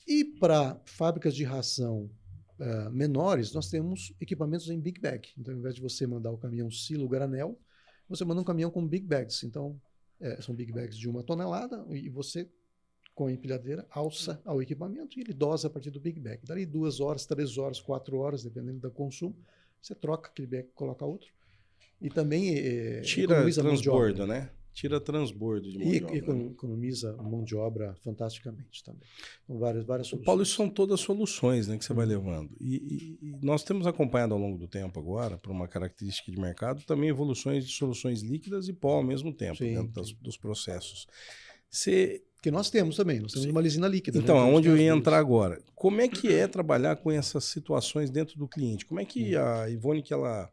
E para fábricas de ração menores, nós temos equipamentos em big bag. Então, ao invés de você mandar o caminhão silo granel, você manda um caminhão com big bags. Então, são big bags de 1 tonelada e você, com a empilhadeira, alça ao equipamento e ele dosa a partir do big bag. Dali 2 horas, 3 horas, 4 horas, dependendo do consumo, você troca aquele bag e coloca outro. E também tira transbordo, né? tira transbordo de mão de obra. E economiza mão de obra fantasticamente também. Então, várias soluções. Paulo, isso são todas soluções, né, que você vai levando. E nós temos acompanhado ao longo do tempo agora, por uma característica de mercado, também evoluções de soluções líquidas e pó ao mesmo tempo, Sim, dentro dos processos. Que nós temos também, nós temos uma lisina líquida. Então, né? aonde eu ia entrar agora? Como é que é trabalhar com essas situações dentro do cliente? Como é que a Evonik ela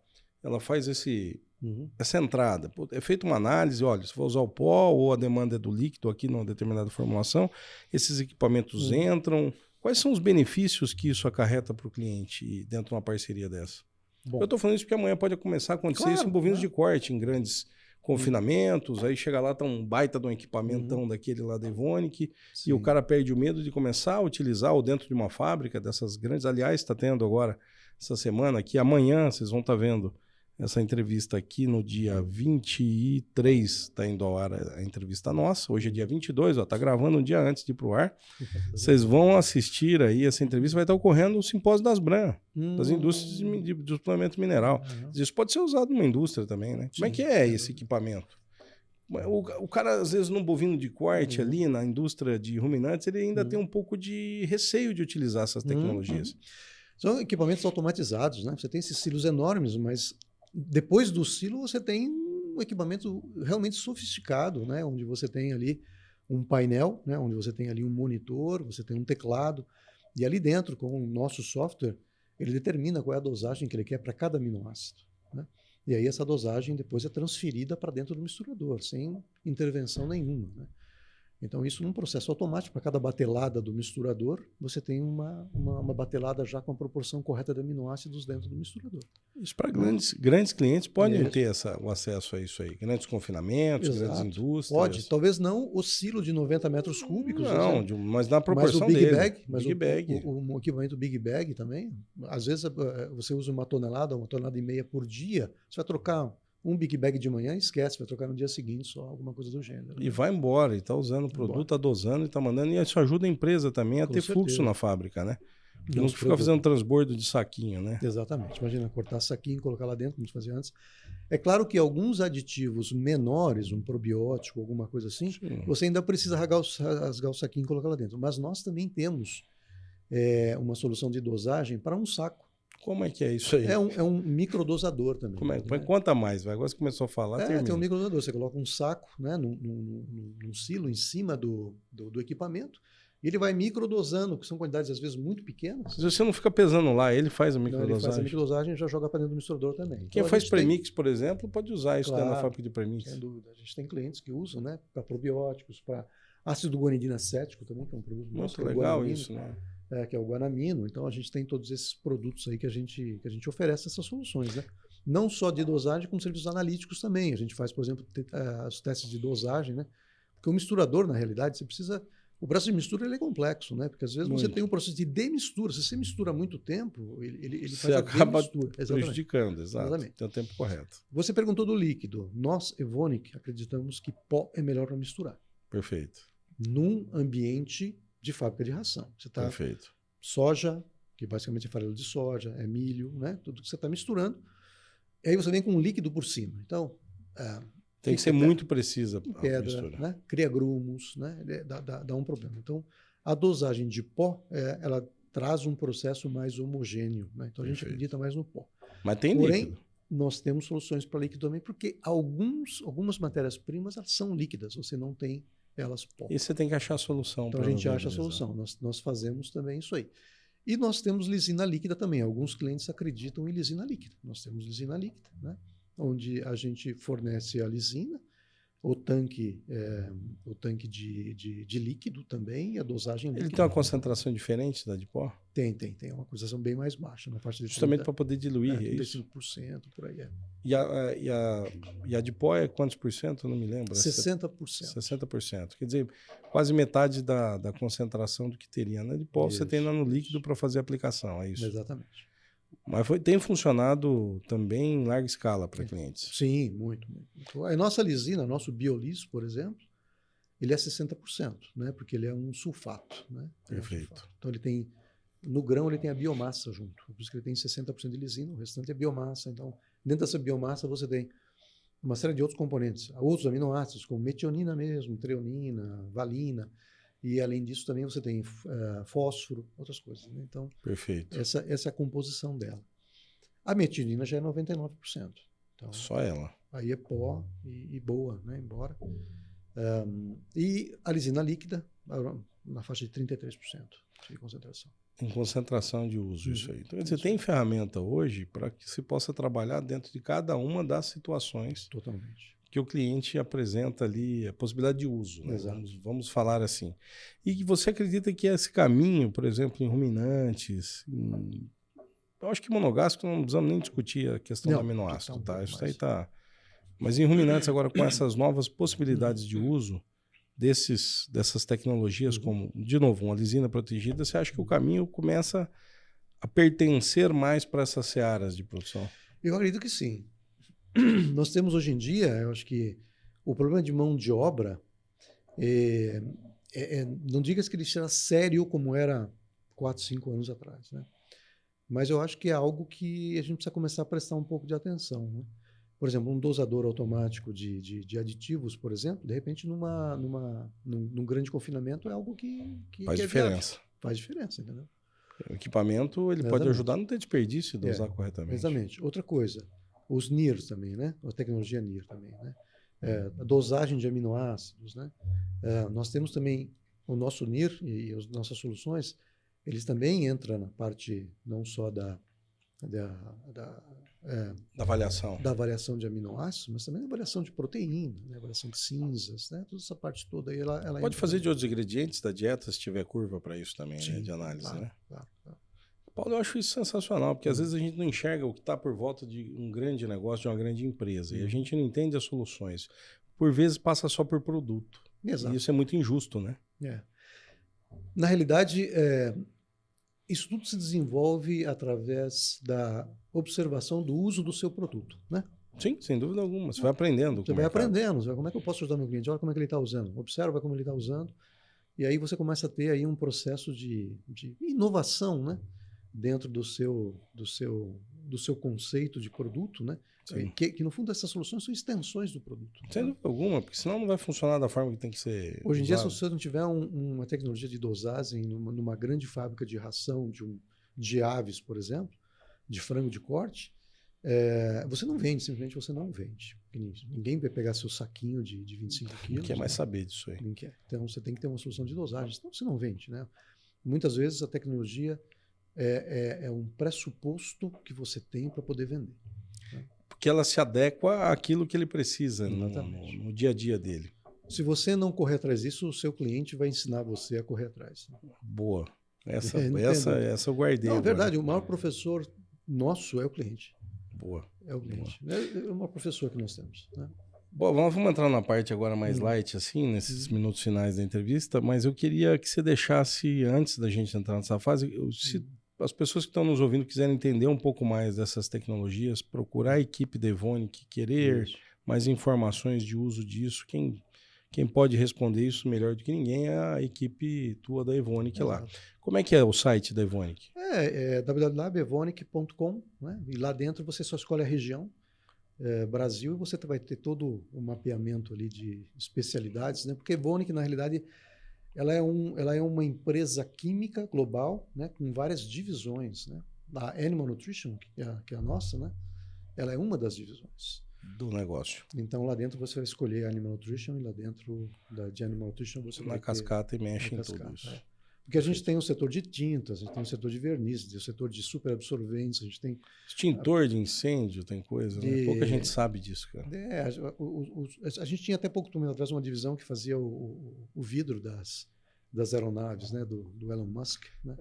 faz essa entrada? Pô, é feita uma análise, olha, se for usar o pó ou a demanda é do líquido aqui numa determinada formulação, esses equipamentos entram. Quais são os benefícios que isso acarreta para o cliente dentro de uma parceria dessa? Bom, eu estou falando isso porque amanhã pode começar a acontecer isso em bovinos de corte, em grandes confinamentos, aí chega lá, tá um baita de um equipamentão daquele lá da Evonik, e o cara perde o medo de começar a utilizar ou dentro de uma fábrica dessas grandes. Aliás, está tendo agora, essa semana, que amanhã vocês vão estar vendo essa entrevista aqui no dia 23, está indo ao ar a entrevista nossa, hoje é dia 22, está gravando um dia antes de ir para o ar. Vocês vão assistir aí essa entrevista, vai estar ocorrendo o simpósio das BRAM, das indústrias de suplemento mineral. Isso pode ser usado numa indústria também, né? Como é que é esse equipamento? O cara, às vezes, num bovino de corte ali, na indústria de ruminantes, ele ainda tem um pouco de receio de utilizar essas tecnologias. São equipamentos automatizados, né? Você tem esses silos enormes, mas depois do silo você tem um equipamento realmente sofisticado, né? Onde você tem ali um painel, né? Onde você tem ali um monitor, você tem um teclado, e ali dentro, com o nosso software, ele determina qual é a dosagem que ele quer para cada aminoácido, né? E aí essa dosagem depois é transferida para dentro do misturador, sem intervenção nenhuma, né? Então, isso num processo automático, para cada batelada do misturador, você tem uma batelada já com a proporção correta de aminoácidos dentro do misturador. Isso para grandes clientes podem ter o acesso a isso aí. Grandes confinamentos, grandes indústrias. Pode, talvez não o silo de 90 metros cúbicos. Não, mas na proporção mas o Big dele. Bag, mas Big Bag. O equipamento Big Bag também. Às vezes você usa uma tonelada e meia por dia, você vai trocar um Big Bag de manhã, esquece, vai trocar no dia seguinte só, alguma coisa do gênero. E vai embora, e está usando o produto, está dosando, e está mandando, e isso ajuda a empresa também a ter fluxo na fábrica, né? Não fica fazendo transbordo de saquinho, né? Exatamente. Imagina cortar saquinho e colocar lá dentro, como a gente fazia antes. É claro que alguns aditivos menores, um probiótico, alguma coisa assim, você ainda precisa rasgar o saquinho e colocar lá dentro. Mas nós também temos uma solução de dosagem para um saco. Como é que é isso aí? É um microdosador também. Como é? Né? Conta mais, vai. Agora você começou a falar, termina. Tem um microdosador. Você coloca um saco, né, num silo em cima do equipamento, e ele vai microdosando, que são quantidades às vezes muito pequenas. Se você não fica pesando lá, ele faz a microdosagem? Ele faz a microdosagem e já joga para dentro do misturador também. Quem então, faz premix, por exemplo, pode usar isso na fábrica de premix. Sem dúvida. A gente tem clientes que usam, né, para probióticos, para ácido guanidina acético também, que é um produto muito legal isso, né? Que é o guanamino. Então a gente tem todos esses produtos aí que a gente oferece essas soluções, né? Não só de dosagem, como serviços analíticos também. A gente faz, por exemplo, os testes de dosagem, né? Porque o misturador, na realidade, você precisa... O processo de mistura ele é complexo, né? Porque às vezes você tem um processo de demistura. Se você mistura muito tempo, ele faz a demistura. Prejudicando, exatamente. Tem o tempo correto. Você perguntou do líquido. Nós, Evonik, acreditamos que pó é melhor para misturar. Perfeito. Num ambiente de fábrica de ração. Você tá Perfeito. Soja, que basicamente é farelo de soja, é milho, né? Tudo que você está misturando. E aí você vem com um líquido por cima. Então... tem que ser muito precisa a pedra, mistura. Né? Cria grumos, né? Dá um problema. Então, a dosagem de pó, ela traz um processo mais homogêneo, né? Então, a gente acredita mais no pó. Mas tem líquido. Porém, nós temos soluções para líquido também, porque algumas matérias-primas são líquidas, você não tem elas pó. E você tem que achar a solução. Então, a gente acha a solução. Nós fazemos também isso aí. E nós temos lisina líquida também. Alguns clientes acreditam em lisina líquida. Nós temos lisina líquida, né? Onde a gente fornece a lisina, o tanque de líquido também e a dosagem líquida. Ele tem uma concentração diferente da de pó? Tem uma concentração bem mais baixa na parte de justamente para poder diluir, 35%, por aí. E a de pó é quantos por cento? Não me lembro. 60%. 60%. Quer dizer, quase metade da concentração do que teria na de pó você tem lá no líquido para fazer a aplicação, é isso? Exatamente. Mas tem funcionado também em larga escala para clientes? Sim, muito. A nossa lisina, nosso Biolis, por exemplo, ele é 60%, né? Porque ele é um sulfato, né? Perfeito. Então ele tem, no grão ele tem a biomassa junto, por isso que ele tem 60% de lisina, o restante é biomassa. Então, dentro dessa biomassa você tem uma série de outros componentes, outros aminoácidos, como metionina mesmo, treonina, valina, e além disso também você tem fósforo, outras coisas. Né? Então, Perfeito. essa é a composição dela. A metionina já é 99%. Então, só ela. Aí é pó e boa, né? Embora. E a lisina líquida, na faixa de 33% de concentração. Em concentração de uso, isso aí. Então, você tem ferramenta hoje para que se possa trabalhar dentro de cada uma das situações. Totalmente. Que o cliente apresenta ali a possibilidade de uso. Né? Vamos falar assim. E que você acredita que esse caminho, por exemplo, em ruminantes, eu acho que monogástrico não precisamos nem discutir a questão do aminoácido, tá? Isso aí tá. Mas em ruminantes agora com essas novas possibilidades de uso dessas tecnologias, como, de novo, uma lisina protegida, você acha que o caminho começa a pertencer mais para essas searas de produção? Eu acredito que sim. Nós temos hoje em dia, eu acho que o problema de mão de obra, não digas que ele será sério como era 4, 5 anos atrás, né? Mas eu acho que é algo que a gente precisa começar a prestar um pouco de atenção. Né? Por exemplo, um dosador automático de aditivos, por exemplo, de repente num grande confinamento é algo que faz diferença. Viável. Faz diferença, entendeu? O equipamento ele pode ajudar a não ter desperdício de usar corretamente. Exatamente. Outra coisa, os NIRs também, né? A tecnologia NIR também, né? A dosagem de aminoácidos, né? Nós temos também o nosso NIR e as nossas soluções, eles também entram na parte não só da avaliação de aminoácidos, mas também da avaliação de proteína, né? Avaliação de cinzas, né? Toda essa parte toda aí, ela pode fazer de outros ingredientes da dieta se tiver curva para isso também, sim, né? De análise, claro, né? Claro. Paulo, eu acho isso sensacional, porque às vezes a gente não enxerga o que está por volta de um grande negócio, de uma grande empresa, e a gente não entende as soluções. Por vezes passa só por produto. Exato. E isso é muito injusto, né? Na realidade, isso tudo se desenvolve através da observação do uso do seu produto, né? Sim, sem dúvida alguma. Você vai aprendendo. Você vai aprendendo. Você vai, como é que eu posso ajudar meu cliente? Olha como é que ele está usando. Observa como ele está usando. E aí você começa a ter aí um processo de inovação, né? Dentro do seu conceito de produto, né? Que no fundo essas soluções são extensões do produto. Sem dúvida alguma, porque senão não vai funcionar da forma que tem que ser. Hoje em dia, se você não tiver uma tecnologia de dosagem numa grande fábrica de ração de aves, por exemplo, de frango de corte, você não vende, simplesmente você não vende. Ninguém vai pegar seu saquinho de 25 quilos. Não quer mais saber disso aí. Não quer. Então você tem que ter uma solução de dosagem, senão você não vende, né? Muitas vezes a tecnologia é um pressuposto que você tem para poder vender. Né? Porque ela se adequa àquilo que ele precisa no dia a dia dele. Se você não correr atrás disso, o seu cliente vai ensinar você a correr atrás. Boa. Essa eu guardei. Não, é verdade. O maior professor nosso é o cliente. Boa. É o cliente. É o maior professor que nós temos. Né? Bom, vamos entrar na parte agora mais light, assim, nesses minutos finais da entrevista, mas eu queria que você deixasse, antes da gente entrar nessa fase, se as pessoas que estão nos ouvindo quiserem entender um pouco mais dessas tecnologias, procurar a equipe da Evonik, querer mais informações de uso disso, quem pode responder isso melhor do que ninguém é a equipe tua da Evonik lá. Como é que é o site da Evonik? www.evonik.com, né? E lá dentro você só escolhe a região, Brasil, e você vai ter todo o mapeamento ali de especialidades, né? Porque a Evonik, na realidade, ela é uma empresa química global, né? Com várias divisões, né? A Animal Nutrition, que é a nossa, né? Ela é uma das divisões do negócio. Então lá dentro você vai escolher Animal Nutrition e lá dentro de Animal Nutrition você vai ter... Na cascata e mexe em tudo isso. Porque a gente tem um setor de tintas, a gente tem um setor de vernizes, um setor de superabsorventes, a gente tem... Extintor de incêndio, tem coisa, né? Pouca gente sabe disso, cara. A gente tinha até pouco tempo atrás uma divisão que fazia o vidro das aeronaves, né? Do Elon Musk, né?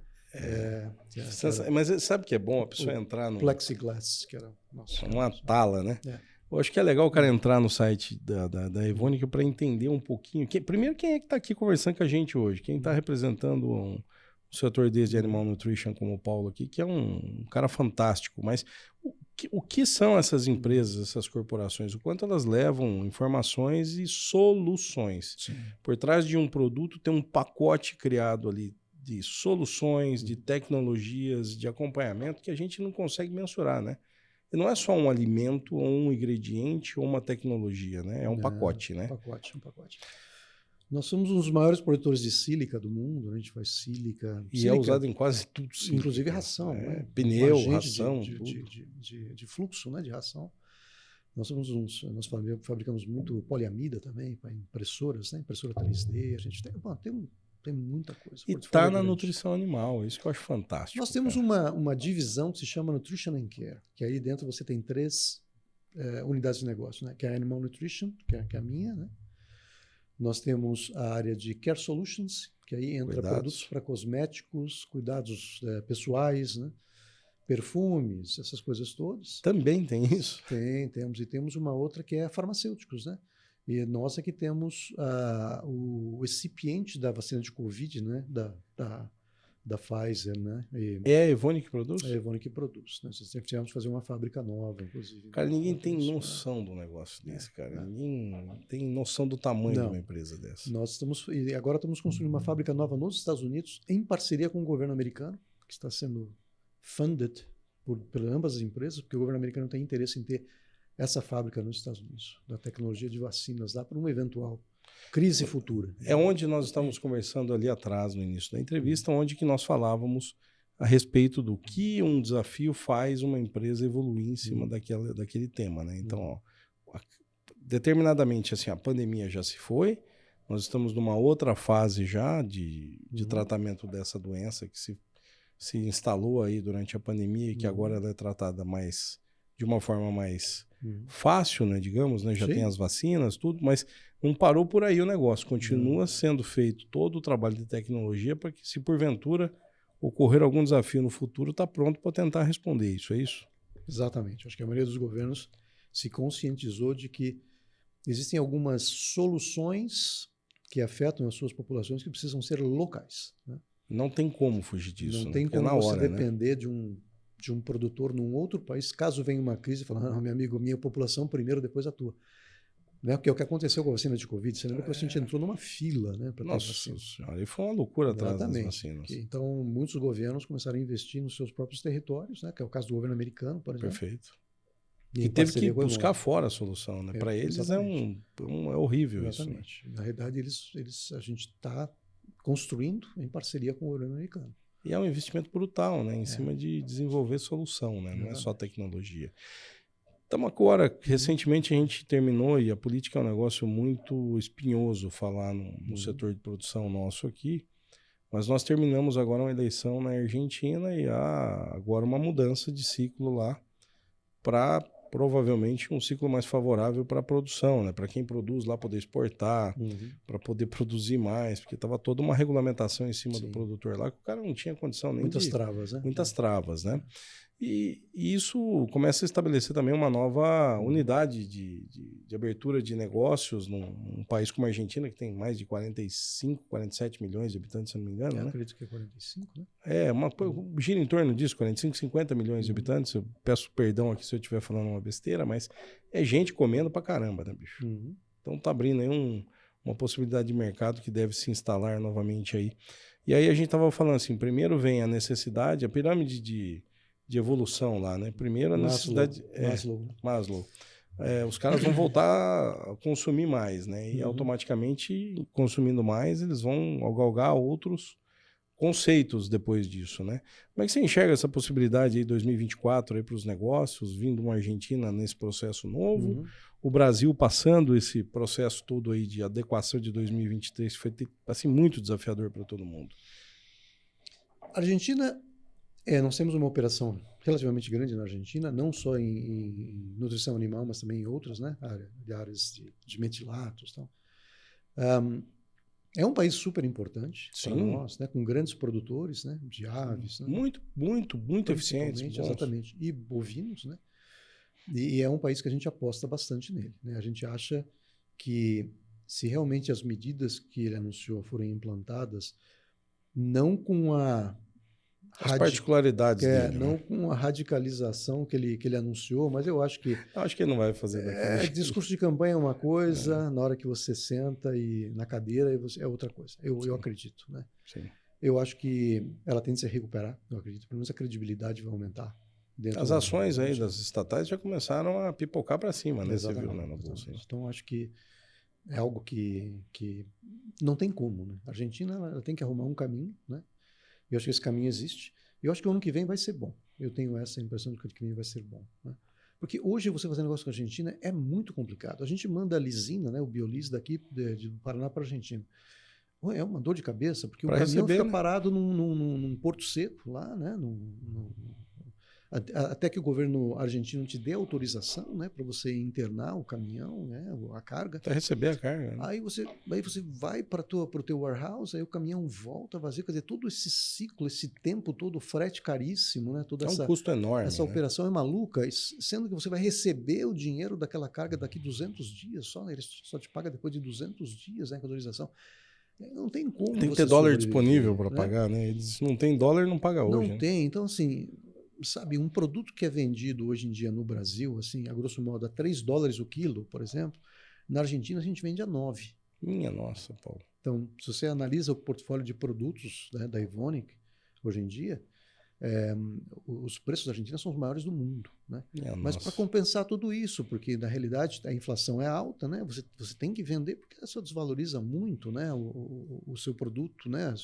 Mas sabe o que é bom? A pessoa entrar no... Plexiglass, que era... Nossa, uma tala, né? Eu acho que é legal o cara entrar no site da Evonik para entender um pouquinho. Primeiro, quem é que está aqui conversando com a gente hoje? Quem está representando um setor desse de Animal Nutrition, como o Paulo aqui, que é um cara fantástico. Mas o que são essas empresas, essas corporações? O quanto elas levam informações e soluções? Sim. Por trás de um produto tem um pacote criado ali de soluções, de tecnologias, de acompanhamento que a gente não consegue mensurar, né? não é só um alimento, ou um ingrediente, ou uma tecnologia, né? É um pacote, né? Um pacote. Nós somos um dos maiores produtores de sílica do mundo, né? A gente faz sílica. E é usado em quase tudo. Sílica, inclusive ração, né? Pneu, ração, de fluxo, né? De ração. Nós fabricamos muito poliamida também para impressoras, né? Impressora 3D. A gente tem muita coisa. E está na nutrição animal, é isso que eu acho fantástico. Nós temos uma divisão que se chama Nutrition and Care, que aí dentro você tem 3 unidades de negócio, né? Que é a Animal Nutrition, que é a minha, né? Nós temos a área de Care Solutions, que aí entra produtos para cosméticos, cuidados pessoais, né? Perfumes, essas coisas todas. Também tem isso? Temos. E temos uma outra que é farmacêuticos, né? E nós aqui temos o recipiente da vacina de Covid, né? Da Pfizer, né? É a Evonik que produz? É a Evonik que produz. Né? Nós sempre tivemos que fazer uma fábrica nova, inclusive. Cara, ninguém tem noção do negócio desse, cara. Ninguém tem noção do tamanho de uma empresa dessa. E agora estamos construindo uma fábrica nova nos Estados Unidos, em parceria com o governo americano, que está sendo funded por ambas as empresas, porque o governo americano tem interesse em ter essa fábrica nos Estados Unidos, da tecnologia de vacinas lá para uma eventual crise futura. É onde nós estávamos conversando ali atrás, no início da entrevista, onde que nós falávamos a respeito do que um desafio faz uma empresa evoluir em cima daquele tema, né? Então, determinadamente, assim, a pandemia já se foi, nós estamos numa outra fase já de tratamento dessa doença que se instalou aí durante a pandemia e que agora ela é tratada de uma forma mais fácil, né, digamos, né? Já tem as vacinas, tudo, mas não parou por aí o negócio. Continua sendo feito todo o trabalho de tecnologia para que, se porventura ocorrer algum desafio no futuro, está pronto para tentar responder isso, é isso? Exatamente. Acho que a maioria dos governos se conscientizou de que existem algumas soluções que afetam as suas populações que precisam ser locais, né? Não tem como fugir disso. Não tem como você depender de um produtor num outro país, caso venha uma crise, falando, meu amigo, minha população primeiro, depois a tua. Né? Porque é o que aconteceu com a vacina de Covid. Você lembra que a gente entrou numa fila, né? Nossa senhora, aí foi uma loucura atrás das vacinas. Então, muitos governos começaram a investir nos seus próprios territórios, né? Que é o caso do governo americano, por exemplo. Perfeito. E teve que buscar fora a solução, né? Para eles é horrível. Exatamente. Isso. Né? Na realidade, a gente está construindo em parceria com o governo americano. E é um investimento brutal, né? Em cima de desenvolver solução, né? Não é só tecnologia. Então, agora, recentemente a gente terminou, e a política é um negócio muito espinhoso falar no setor de produção nosso aqui, mas nós terminamos agora uma eleição na Argentina e há agora uma mudança de ciclo lá para provavelmente um ciclo mais favorável para a produção, né? Para quem produz lá poder exportar, para poder produzir mais, porque estava toda uma regulamentação em cima do produtor lá que o cara não tinha condição nem Muitas travas, né? Muitas travas, né? E isso começa a estabelecer também uma nova unidade de abertura de negócios num país como a Argentina, que tem mais de 45, 47 milhões de habitantes, se não me engano. Eu né? acredito que é 45, né? Gira em torno disso, 45, 50 milhões de habitantes. Eu peço perdão aqui se eu estiver falando uma besteira, mas é gente comendo pra caramba, né, bicho? Então tá abrindo aí uma possibilidade de mercado que deve se instalar novamente aí. E aí a gente tava falando assim, primeiro vem a necessidade, a pirâmide de evolução lá, né? Primeiro a necessidade... Maslow. Os caras vão voltar a consumir mais, né? E automaticamente, consumindo mais, eles vão galgar outros conceitos depois disso, né? Como é que você enxerga essa possibilidade aí 2024 aí para os negócios, vindo uma Argentina nesse processo novo, o Brasil passando esse processo todo aí de adequação de 2023, que foi assim, muito desafiador para todo mundo? A Argentina... nós temos uma operação relativamente grande na Argentina, não só em nutrição animal, mas também em outras, né? Áreas de metilatos e tal. É um país super importante para nós, né? Com grandes produtores, né? De aves. Né? Muito eficientes. Exatamente. E bovinos, né? E é um país que a gente aposta bastante nele. Né? A gente acha que se realmente as medidas que ele anunciou forem implantadas, não com as particularidades dele, não né? com a radicalização que ele anunciou, mas eu acho que... Eu acho que ele não vai fazer daquele jeito. Discurso de campanha é uma coisa, na hora que você senta na cadeira é outra coisa. Eu acredito, né? Sim. Eu acho que ela tende a se recuperar, eu acredito. Pelo menos a credibilidade vai aumentar. As ações aí das estatais já começaram a pipocar para cima, né? Você viu, né, na bolsa. Então, acho que é algo que não tem como, né? A Argentina ela tem que arrumar um caminho, né? Eu acho que esse caminho existe. E eu acho que o ano que vem vai ser bom. Eu tenho essa impressão de que o ano que vem vai ser bom, né? Porque hoje você fazer negócio com a Argentina é muito complicado. A gente manda a lisina, né, o biolis daqui do Paraná para a Argentina. É uma dor de cabeça, porque o caminhão fica parado num porto seco lá, né? Até que o governo argentino te dê autorização, né, para você internar o caminhão, né, a carga. Até receber a carga. Né? Aí você vai para o teu warehouse, aí o caminhão volta vazio, quer dizer, todo esse ciclo, esse tempo todo, frete caríssimo, né, toda um custo enorme. Essa operação é maluca, sendo que você vai receber o dinheiro daquela carga daqui 200 dias só, né, ele só te paga depois de 200 dias, né, com autorização. Não tem como. Tem que ter dólar disponível para pagar, né? Eles não tem dólar, não paga hoje. Não tem, então assim... Sabe, um produto que é vendido hoje em dia no Brasil, assim, a grosso modo, a $3 o quilo, por exemplo, na Argentina a gente vende a 9. Minha nossa, Paulo. Então, se você analisa o portfólio de produtos, né, da Evonik, hoje em dia, os preços da Argentina são os maiores do mundo. Né? Mas para compensar tudo isso, porque na realidade a inflação é alta, né? Você tem que vender porque isso desvaloriza muito, né, o seu produto, né,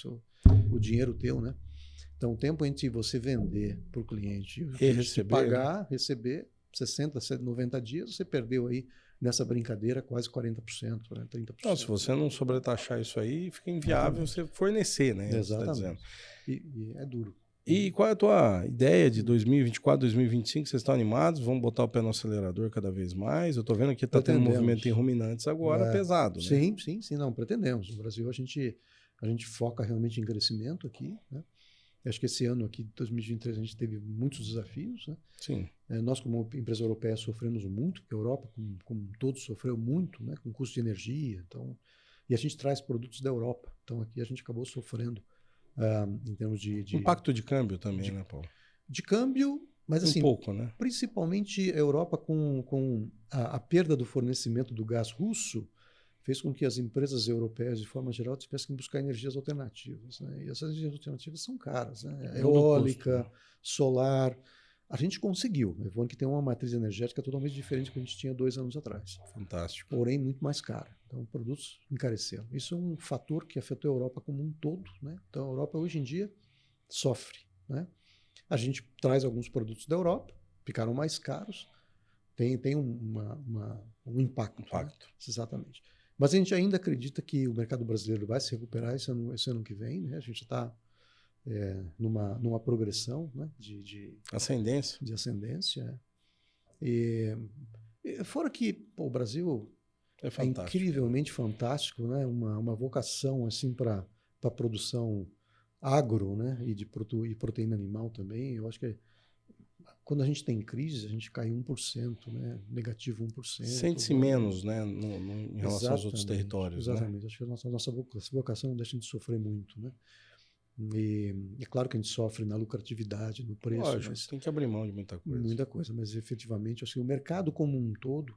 o dinheiro teu, né? Então, o tempo entre você vender para o cliente e receber, pagar, receber 60, 90 dias, você perdeu aí nessa brincadeira quase 40%, né, 30%. Não, se você não sobretaxar isso aí, fica inviável você fornecer, né? Exatamente. E é duro. E qual é a tua ideia de 2024, 2025? Vocês estão animados? Vamos botar o pé no acelerador cada vez mais? Eu estou vendo que está tendo um movimento em ruminantes agora pesado, né? Sim, não, pretendemos. No Brasil, a gente foca realmente em crescimento aqui, né? Acho que esse ano aqui, 2023, a gente teve muitos desafios, né? Sim. Nós, como empresa europeia, sofremos muito, porque a Europa, como todo, sofreu muito, né? Com custo de energia. Então, e a gente traz produtos da Europa. Então, aqui a gente acabou sofrendo em termos de... Impacto de câmbio também, né, Paulo? De câmbio, mas assim... pouco, né? Principalmente a Europa, com a perda do fornecimento do gás russo, fez com que as empresas europeias, de forma geral, tivessem que buscar energias alternativas. Né? E essas energias alternativas são caras. Né? Eólica, custo, né? Solar. A gente conseguiu. A Evonik tem uma matriz energética totalmente diferente do que a gente tinha 2 anos atrás. Fantástico. Porém, muito mais cara. Então, produtos encareceram. Isso é um fator que afetou a Europa como um todo. Né? Então, a Europa, hoje em dia, sofre. Né? A gente traz alguns produtos da Europa, ficaram mais caros, tem um impacto. Né? Exatamente. Mas a gente ainda acredita que o mercado brasileiro vai se recuperar esse ano que vem. Né? A gente está numa progressão, né? de ascendência. De ascendência. E fora que o Brasil é incrivelmente fantástico, né? Uma vocação assim, para a produção agro, né? E proteína animal também. Eu acho que quando a gente tem crise, a gente cai 1%, né? Negativo 1%. Sente-se menos, né? Em relação aos outros territórios. Exatamente. Né? Acho que a nossa vocação não deixa de sofrer muito. Né? E é claro que a gente sofre na lucratividade, no preço. Lógico, mas tem que abrir mão de muita coisa. Muita coisa, mas efetivamente, acho que o mercado como um todo,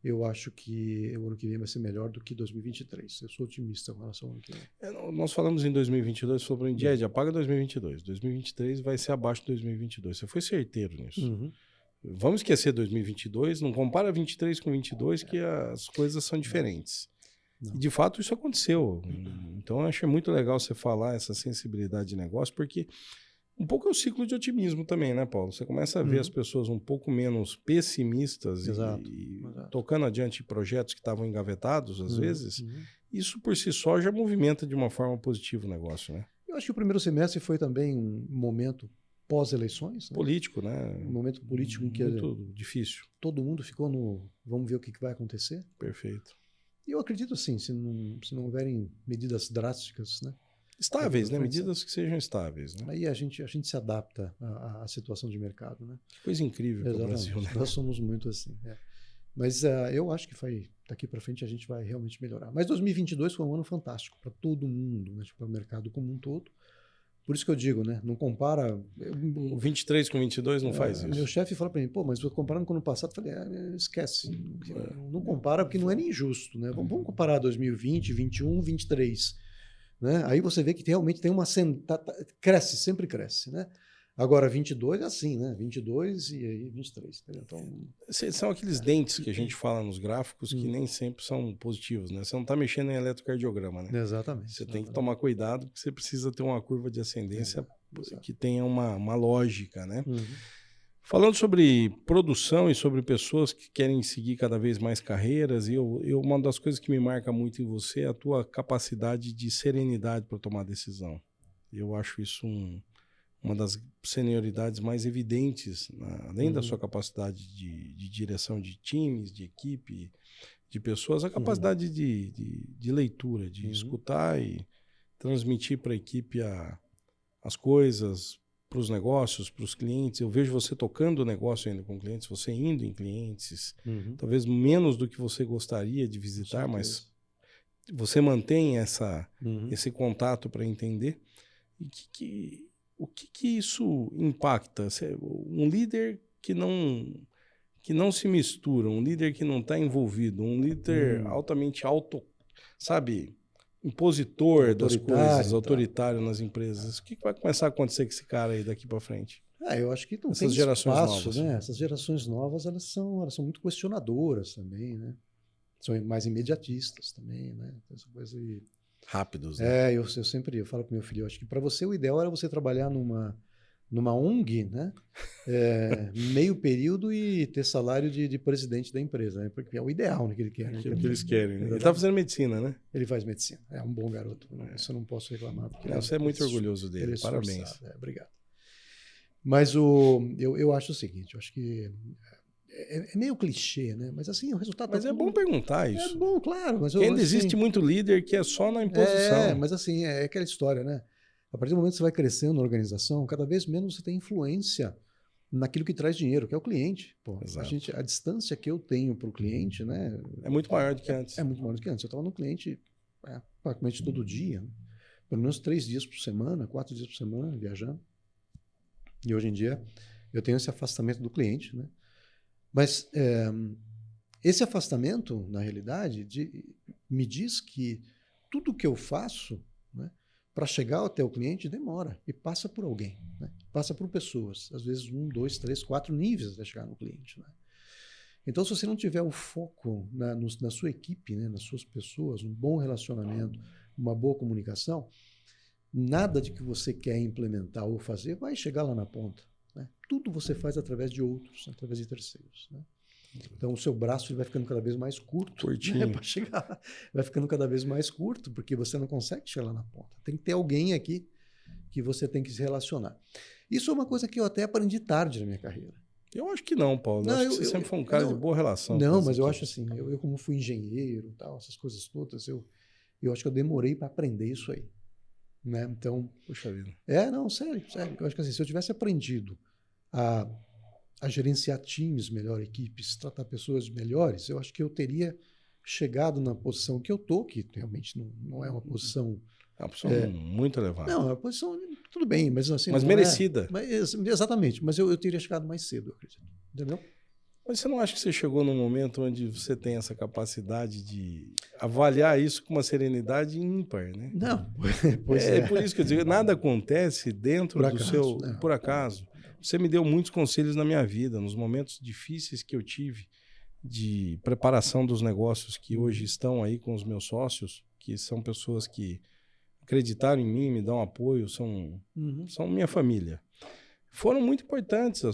eu acho que o ano que vem vai ser melhor do que 2023. Eu sou otimista com relação ao ano que vem. Nós falamos em 2022 sobre o Indied, apaga 2022. 2023 vai ser abaixo de 2022. Você foi certeiro nisso. Uhum. Vamos esquecer 2022, não compara 23 com 22, que as coisas são diferentes. Não. E de fato isso aconteceu. Então eu achei muito legal você falar essa sensibilidade de negócio, porque um pouco é o ciclo de otimismo também, né, Paulo? Você começa a ver as pessoas um pouco menos pessimistas e tocando adiante projetos que estavam engavetados, às vezes. Isso por si só já movimenta de uma forma positiva o negócio, né? Eu acho que o primeiro semestre foi também um momento pós-eleições. Né? Político, né? Um momento político em que muito difícil. Todo mundo ficou no vamos ver o que vai acontecer. Perfeito. E eu acredito assim, se não houverem medidas drásticas, né? Estáveis, né? Medidas que sejam estáveis. Né? Aí a gente se adapta à situação de mercado. Né? Que coisa incrível para o Brasil. Né? Nós somos muito assim. Mas eu acho que daqui para frente a gente vai realmente melhorar. Mas 2022 foi um ano fantástico para todo mundo, né? Para o mercado como um todo. Por isso que eu digo, né? Não compara... O 23 com 22 não faz isso. Meu chefe fala para mim, mas comparando com o ano passado, eu falei, esquece. Não compara porque não é nem justo. Né? Vamos comparar 2020, 21, 23. Né? Aí você vê que realmente tem uma... sempre cresce. Né? Agora, 22 é assim, né? 22 e aí 23. Entendeu? Então, São aqueles dentes que a gente fala nos gráficos que nem sempre são positivos, né? Você não está mexendo em eletrocardiograma, né? exatamente. Você tem que tomar cuidado porque você precisa ter uma curva de ascendência que tenha uma lógica, né? Falando sobre produção e sobre pessoas que querem seguir cada vez mais carreiras, uma das coisas que me marca muito em você é a tua capacidade de serenidade para tomar decisão. Eu acho isso uma das senioridades mais evidentes, além da sua capacidade de direção de times, de equipe, de pessoas, a capacidade de leitura, de escutar e transmitir para a equipe as coisas, para os negócios, para os clientes. Eu vejo você tocando o negócio ainda com clientes, você indo em clientes, talvez menos do que você gostaria de visitar, mas você mantém esse contato para entender. E o que isso impacta? Um líder que não se mistura, um líder que não está envolvido, um líder altamente impositor das coisas, autoritário nas empresas. O que vai começar a acontecer com esse cara aí daqui para frente? Eu acho que não Essas tem gerações espaço, novas. né? Essas gerações novas, elas são muito questionadoras também, né? São mais imediatistas também, né? Essa coisa de... Rápidos, né? Eu sempre falo para meu filho, eu acho que para você o ideal era você trabalhar numa ONG, né? Meio período e ter salário de presidente da empresa, né? Porque é o ideal, né, que ele quer. Né? Que é o que eles querem. Né? Ele está fazendo medicina, né? Ele faz medicina. É um bom garoto. Isso eu não posso reclamar. Você é muito orgulhoso dele. Parabéns. Obrigado. Mas eu acho o seguinte, eu acho que é meio clichê, né? Mas assim, o resultado... Mas é bom perguntar isso. É bom, claro. Mas ainda existe muito líder que é só na imposição. Mas assim, é aquela história, né? A partir do momento que você vai crescendo na organização, cada vez menos você tem influência naquilo que traz dinheiro, que é o cliente. Pô, a distância que eu tenho para o cliente, né? É muito maior do que antes. É muito maior do que antes. Eu estava no cliente praticamente todo dia, né? Pelo menos 3 dias por semana, 4 dias por semana, viajando. E hoje em dia eu tenho esse afastamento do cliente, né? Mas esse afastamento, na realidade, me diz que tudo que eu faço, né, para chegar até o cliente demora e passa por alguém, né? Passa por pessoas, às vezes 1, 2, 3, 4 níveis até chegar no cliente, né? Então, se você não tiver o foco na sua equipe, né, nas suas pessoas, um bom relacionamento, uma boa comunicação, nada de que você quer implementar ou fazer vai chegar lá na ponta. Né? Tudo você faz através de outros, através de terceiros. Né? Então, o seu braço vai ficando cada vez mais curto. Né? Para chegar, vai ficando cada vez mais curto, porque você não consegue chegar lá na ponta. Tem que ter alguém aqui que você tem que se relacionar. Isso é uma coisa que eu até aprendi tarde na minha carreira. Eu acho que não, Paulo. Eu acho que você sempre foi um cara de boa relação. Não, mas eu acho assim, eu como fui engenheiro, tal, essas coisas todas, eu acho que eu demorei para aprender isso aí. Né? Então, puxa vida. Não, sério. Eu acho que assim, se eu tivesse aprendido a gerenciar times melhor, equipes, tratar pessoas melhores, eu acho que eu teria chegado na posição que eu tô, que realmente não é uma posição... É uma posição muito elevada. Não, é uma posição, tudo bem, mas assim... Mas merecida. Exatamente, mas eu teria chegado mais cedo, eu acredito. Entendeu? Mas você não acha que você chegou num momento onde você tem essa capacidade de avaliar isso com uma serenidade ímpar, né? Não, é por isso que eu digo, nada acontece dentro do seu... Por acaso. Você me deu muitos conselhos na minha vida, nos momentos difíceis que eu tive de preparação dos negócios que hoje estão aí com os meus sócios, que são pessoas que acreditaram em mim, me dão apoio, são minha família. Foram muito importantes. A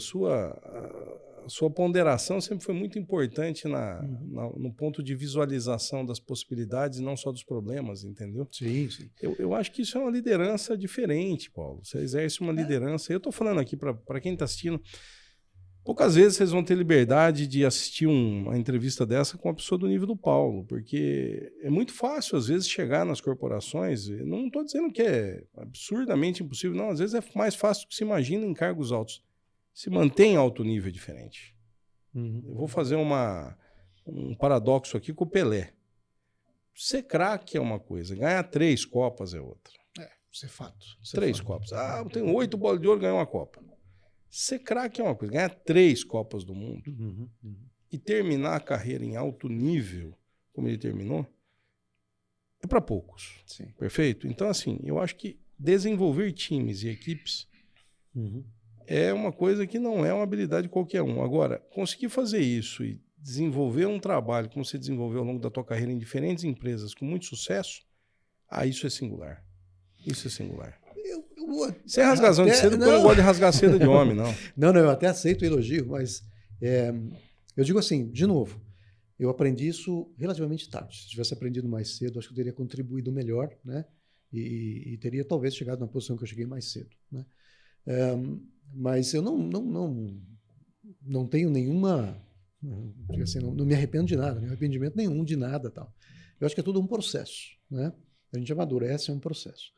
sua ponderação sempre foi muito importante no ponto de visualização das possibilidades e não só dos problemas, entendeu? Sim, sim. Eu acho que isso é uma liderança diferente, Paulo. Você exerce uma liderança. Eu estou falando aqui para quem está assistindo, poucas vezes vocês vão ter liberdade de assistir uma entrevista dessa com uma pessoa do nível do Paulo, porque é muito fácil, às vezes, chegar nas corporações. Não estou dizendo que é absurdamente impossível, não. Às vezes é mais fácil do que se imagina em cargos altos. Se mantém alto nível diferente. Eu vou fazer um paradoxo aqui com o Pelé. Ser craque é uma coisa, ganhar 3 Copas é outra. Isso é fato. 3 Copas. Eu tenho 8 bolas de ouro, ganhei uma Copa. Ser craque é uma coisa, ganhar 3 Copas do Mundo e terminar a carreira em alto nível, como ele terminou, é para poucos. Sim. Perfeito? Então, assim, eu acho que desenvolver times e equipes é uma coisa que não é uma habilidade de qualquer um. Agora, conseguir fazer isso e desenvolver um trabalho como você desenvolveu ao longo da tua carreira em diferentes empresas com muito sucesso, isso é singular. Isso é singular. Você é rasgazão de seda porque eu não gosto de rasgar seda de homem, não. Não, eu até aceito o elogio, mas eu digo assim, de novo, eu aprendi isso relativamente tarde. Se tivesse aprendido mais cedo, acho que eu teria contribuído melhor, né? E teria talvez chegado na posição que eu cheguei mais cedo, né? Mas eu não tenho nenhuma... Assim, não me arrependo de nada, não arrependimento nenhum de nada. Tal. Eu acho que é tudo um processo. Né? A gente amadurece, é um processo.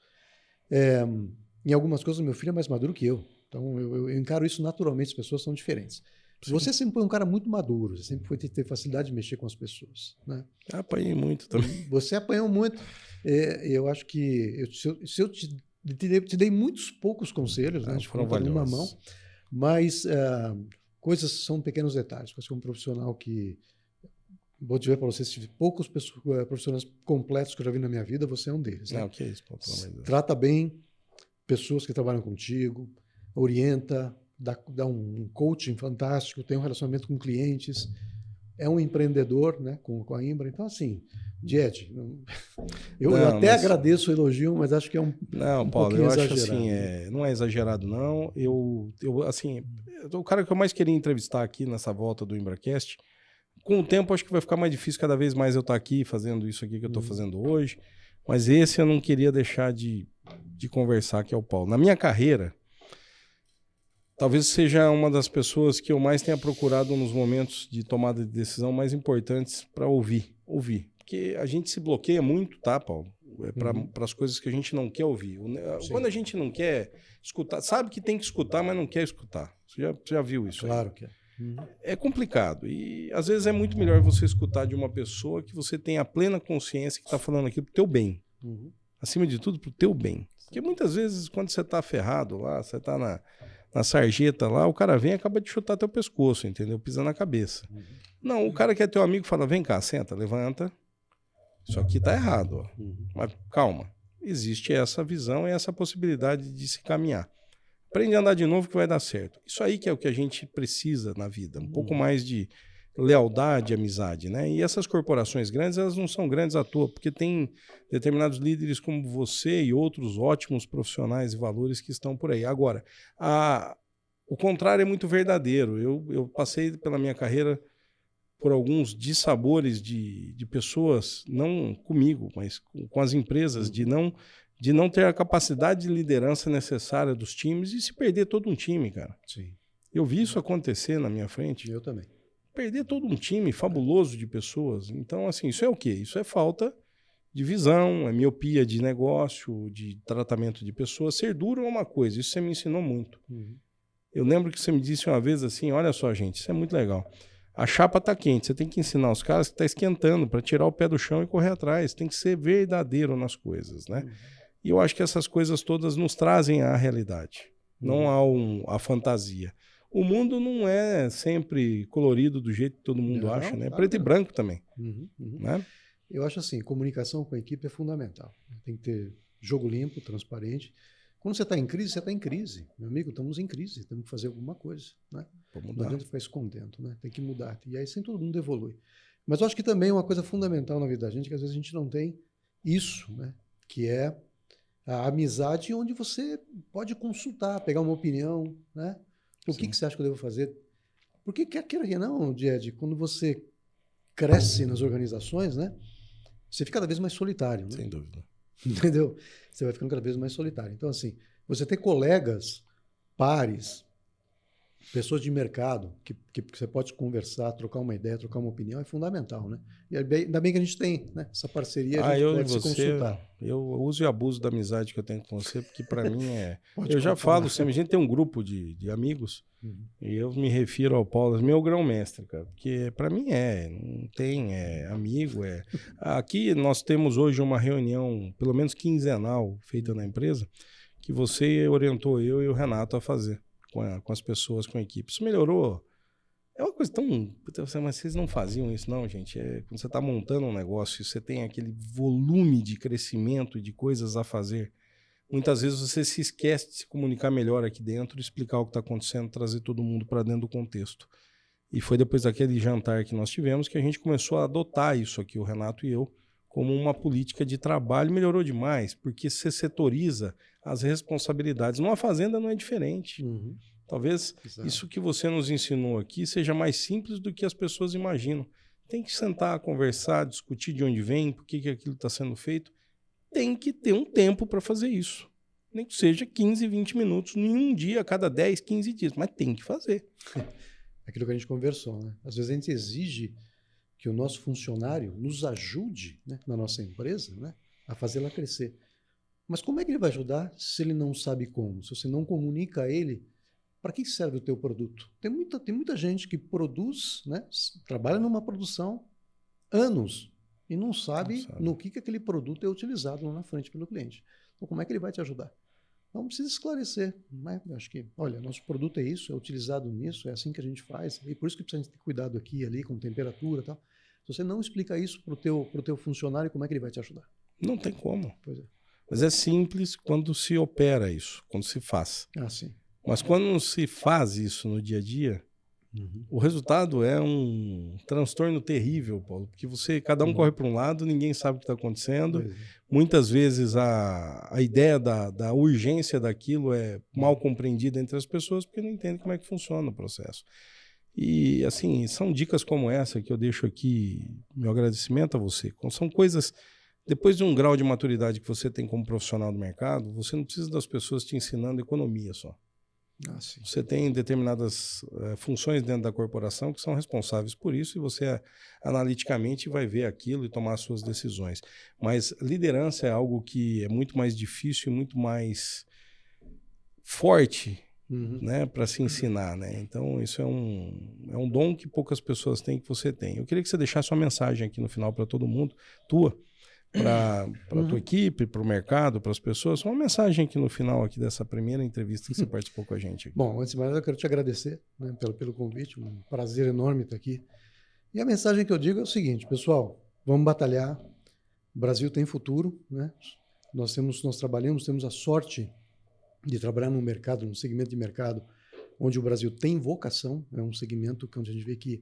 Em algumas coisas, meu filho é mais maduro que eu. Então, eu encaro isso naturalmente, as pessoas são diferentes. Sim. Você sempre foi um cara muito maduro, você sempre foi ter facilidade de mexer com as pessoas. Né? Apanhei muito também. Você apanhou muito. Eu acho que se eu te dei muitos poucos conselhos, né? Foram valiosos. Numa mão, mas coisas são pequenos detalhes. Você é um profissional que, vou dizer para vocês, tive poucos profissionais completos que eu já vi na minha vida, você é um deles. Né? Não, que isso, pô, trata bem pessoas que trabalham contigo, orienta, dá um coaching fantástico, tem um relacionamento com clientes, é um empreendedor, né, com a Imbra. Então, assim, Diete, eu até agradeço o elogio, mas acho que é um Paulo, eu exagerado. Acho assim, não é exagerado, não. Assim, o cara que eu mais queria entrevistar aqui nessa volta do ImbraCast, com o tempo acho que vai ficar mais difícil cada vez mais eu estar aqui fazendo isso aqui que eu estou fazendo hoje, mas esse eu não queria deixar de conversar, que é o Paulo. Na minha carreira, talvez seja uma das pessoas que eu mais tenha procurado nos momentos de tomada de decisão mais importantes para ouvir. Porque a gente se bloqueia muito, tá, Paulo? Para as coisas que a gente não quer ouvir. Sim. Quando a gente não quer escutar, sabe que tem que escutar, mas não quer escutar. Você já viu isso? Claro que é. É complicado. E às vezes é muito melhor você escutar de uma pessoa que você tem a plena consciência que está falando aquilo pro teu bem. Acima de tudo, pro teu bem. Porque muitas vezes, quando você está ferrado lá, você está na sarjeta lá, o cara vem e acaba de chutar teu pescoço, entendeu? Pisa na cabeça. Não, o cara que é teu amigo fala, vem cá, senta, levanta. Isso aqui tá errado, ó. Mas calma, existe essa visão e essa possibilidade de se caminhar. Aprende a andar de novo que vai dar certo. Isso aí que é o que a gente precisa na vida, um pouco mais de lealdade, amizade, né? E essas corporações grandes, elas não são grandes à toa, porque tem determinados líderes como você e outros ótimos profissionais e valores que estão por aí. Agora, o contrário é muito verdadeiro. Eu passei pela minha carreira por alguns dissabores de pessoas, não comigo, mas com as empresas, de não ter a capacidade de liderança necessária dos times e se perder todo um time, cara. Sim. Eu vi isso acontecer na minha frente. Eu também. Perder todo um time fabuloso de pessoas. Então, assim, isso é o quê? Isso é falta de visão, é miopia de negócio, de tratamento de pessoas. Ser duro é uma coisa, isso você me ensinou muito. Eu lembro que você me disse uma vez assim, olha só, gente, isso é muito legal. A chapa tá quente, você tem que ensinar os caras que tá esquentando para tirar o pé do chão e correr atrás. Tem que ser verdadeiro nas coisas, né? E eu acho que essas coisas todas nos trazem à realidade, não a fantasia. O mundo não é sempre colorido do jeito que todo mundo acha, né? Preto e branco também. Né? Eu acho assim, comunicação com a equipe é fundamental. Tem que ter jogo limpo, transparente. Quando você está em crise, você está em crise. Meu amigo, estamos em crise, temos que fazer alguma coisa. Né? Não adianta ficar escondendo, né? Tem que mudar. E aí sim todo mundo evolui. Mas eu acho que também é uma coisa fundamental na vida da gente, que às vezes a gente não tem isso, né? Que é a amizade onde você pode consultar, pegar uma opinião, né? O que você acha que eu devo fazer? Porque quer queira que não, Jed, quando você cresce nas organizações, né? Você fica cada vez mais solitário. Né? Sem dúvida. Entendeu? Você vai ficando cada vez mais solitário. Então, assim, você ter colegas, pares, pessoas de mercado, que você pode conversar, trocar uma ideia, trocar uma opinião, é fundamental, né? E ainda bem que a gente tem, né, essa parceria, a gente pode se consultar. Eu uso e abuso da amizade que eu tenho com você, porque para mim é... eu já falo sempre, a gente tem um grupo de amigos, e eu me refiro ao Paulo, meu grão-mestre, cara, porque para mim não tem, amigo, Aqui nós temos hoje uma reunião, pelo menos quinzenal, feita na empresa, que você orientou eu e o Renato a fazer. Com as pessoas, com a equipe. Isso melhorou. É uma coisa tão... Mas vocês não faziam isso, não, gente. Quando você está montando um negócio, você tem aquele volume de crescimento, de coisas a fazer. muitas vezes você se esquece de se comunicar melhor aqui dentro, explicar o que está acontecendo, trazer todo mundo para dentro do contexto. E foi depois daquele jantar que nós tivemos que a gente começou a adotar isso aqui, o Renato e eu, como uma política de trabalho. Melhorou demais, porque você setoriza as responsabilidades. Numa fazenda não é diferente. Talvez isso que você nos ensinou aqui seja mais simples do que as pessoas imaginam. Tem que sentar, conversar, discutir de onde vem, por que aquilo está sendo feito. Tem que ter um tempo para fazer isso. Nem que seja 15, 20 minutos, em um dia, a cada 10, 15 dias. Mas tem que fazer. Aquilo que a gente conversou, né? Às vezes a gente exige que o nosso funcionário nos ajude, né, na nossa empresa, né, a fazê-la crescer. Mas como é que ele vai ajudar se ele não sabe como? Se você não comunica a ele, para que serve o teu produto? Tem muita gente que produz, né, trabalha numa produção anos e não sabe no que aquele produto é utilizado lá na frente pelo cliente. Então, como é que ele vai te ajudar? Então, precisa esclarecer, né? Eu acho que, olha, nosso produto é isso, é utilizado nisso, é assim que a gente faz, e por isso que precisa ter cuidado aqui e ali, com temperatura e tal. Se você não explica isso para o teu funcionário, como é que ele vai te ajudar? Não tem como. Pois é. Mas é simples quando se opera isso, quando se faz. Sim. Mas quando não se faz isso no dia a dia, o resultado é um transtorno terrível, Paulo, porque cada um corre para um lado, ninguém sabe o que está acontecendo. Muitas vezes a ideia da urgência daquilo é mal compreendida entre as pessoas porque não entendem como é que funciona o processo. E, assim, são dicas como essa que eu deixo aqui, meu agradecimento a você. São coisas, depois de um grau de maturidade que você tem como profissional do mercado, você não precisa das pessoas te ensinando economia só. Você tem determinadas funções dentro da corporação que são responsáveis por isso e você analiticamente vai ver aquilo e tomar as suas decisões. Mas liderança é algo que é muito mais difícil e muito mais forte, né, para se ensinar, né? Então isso é um dom que poucas pessoas têm, que você tem. Eu queria que você deixasse uma mensagem aqui no final para todo mundo, para a tua equipe, para o mercado, para as pessoas, uma mensagem aqui no final aqui dessa primeira entrevista que você participou com a gente aqui. Bom, antes de mais eu quero te agradecer, né, pelo convite, um prazer enorme estar aqui. E a mensagem que eu digo é o seguinte, pessoal, vamos batalhar, o Brasil tem futuro, né? Nós trabalhamos, temos a sorte de trabalhar num mercado, num segmento de mercado onde o Brasil tem vocação, é um segmento onde a gente vê que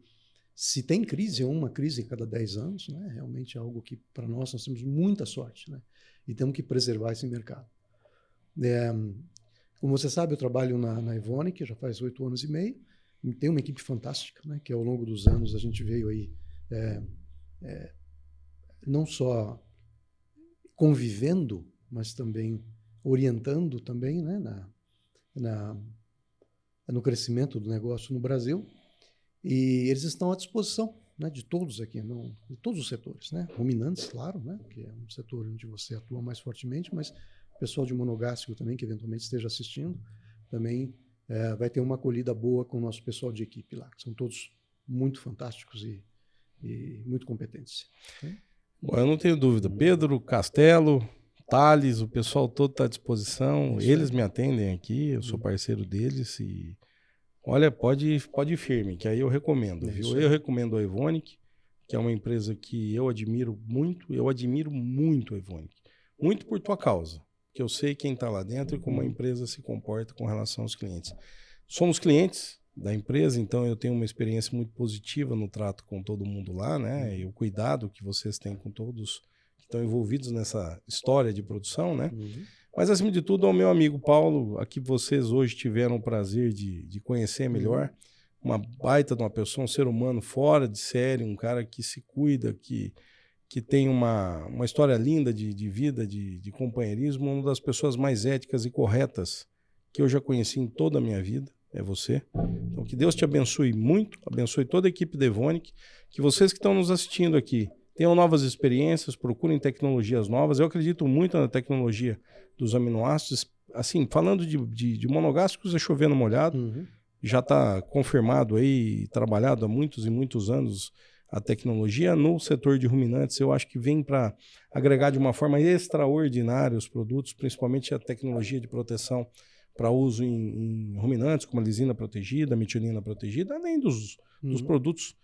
se tem crise, é uma crise a cada 10 anos, né? Realmente é algo que, para nós temos muita sorte, né? E temos que preservar esse mercado. Como você sabe, eu trabalho na Evonik, já faz 8 anos e meio, e tem uma equipe fantástica, né? Que ao longo dos anos a gente veio aí não só convivendo, mas também orientando também, né? No crescimento do negócio no Brasil. E eles estão à disposição, né, de todos aqui, de todos os setores, né? Ruminantes, claro, né, que é um setor onde você atua mais fortemente, mas o pessoal de monogástrico também, que eventualmente esteja assistindo, também vai ter uma acolhida boa com o nosso pessoal de equipe lá, que são todos muito fantásticos e muito competentes. Bom, eu não tenho dúvida. Pedro, Castelo, Thales, o pessoal todo está à disposição. Eles me atendem aqui, eu sou parceiro deles e... Olha, pode ir firme, que aí eu recomendo, viu? Eu recomendo a Evonik, que é uma empresa que eu admiro muito a Evonik. Muito por tua causa, que eu sei quem está lá dentro e como a empresa se comporta com relação aos clientes. Somos clientes da empresa, então eu tenho uma experiência muito positiva no trato com todo mundo lá, né? E o cuidado que vocês têm com todos que estão envolvidos nessa história de produção, né? Mas, acima de tudo, ao meu amigo Paulo, a que vocês hoje tiveram o prazer de conhecer melhor, uma baita de uma pessoa, um ser humano fora de série, um cara que se cuida, que tem uma história linda de vida, de companheirismo, uma das pessoas mais éticas e corretas que eu já conheci em toda a minha vida, é você. Então, que Deus te abençoe muito, abençoe toda a equipe da Evonik, que vocês que estão nos assistindo aqui tenham novas experiências, procurem tecnologias novas. Eu acredito muito na tecnologia dos aminoácidos. Assim, falando de monogástricos, é chovendo molhado. Já está confirmado aí, trabalhado há muitos e muitos anos a tecnologia. No setor de ruminantes, eu acho que vem para agregar de uma forma extraordinária os produtos, principalmente a tecnologia de proteção para uso em ruminantes, como a lisina protegida, a metionina protegida, além dos produtos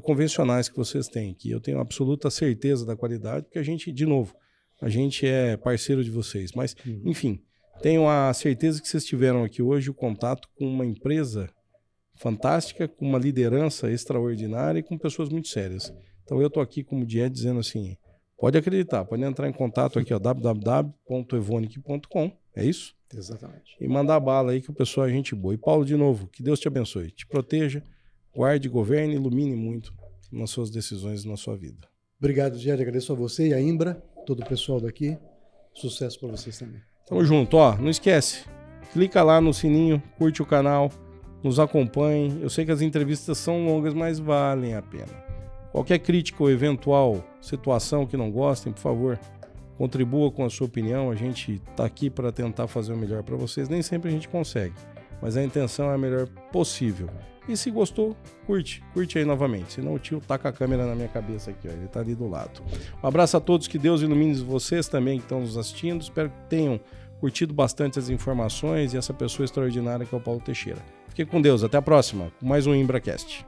convencionais que vocês têm, que eu tenho absoluta certeza da qualidade, porque a gente, de novo, a gente é parceiro de vocês. Mas, enfim, Tenho a certeza que vocês tiveram aqui hoje o contato com uma empresa fantástica, com uma liderança extraordinária e com pessoas muito sérias. Então eu estou aqui como Dié dizendo assim, pode acreditar, pode entrar em contato aqui, www.evonic.com, é isso? Exatamente. E mandar bala aí que o pessoal é gente boa. E Paulo, de novo, que Deus te abençoe, te proteja, guarde, governe, ilumine muito nas suas decisões e na sua vida. Obrigado, Dié, agradeço a você e a Imbra, todo o pessoal daqui. Sucesso para vocês também. Tamo junto, ó, não esquece, clica lá no sininho, curte o canal, nos acompanhe. Eu sei que as entrevistas são longas, mas valem a pena. Qualquer crítica ou eventual situação que não gostem, por favor, contribua com a sua opinião. A gente está aqui para tentar fazer o melhor para vocês. Nem sempre a gente consegue, mas a intenção é a melhor possível. E se gostou, curte aí novamente. Senão o tio taca a câmera na minha cabeça aqui, ó, ele está ali do lado. Um abraço a todos, que Deus ilumine vocês também que estão nos assistindo. Espero que tenham curtido bastante as informações e essa pessoa extraordinária que é o Paulo Teixeira. Fique com Deus, até a próxima, com mais um ImbraCast.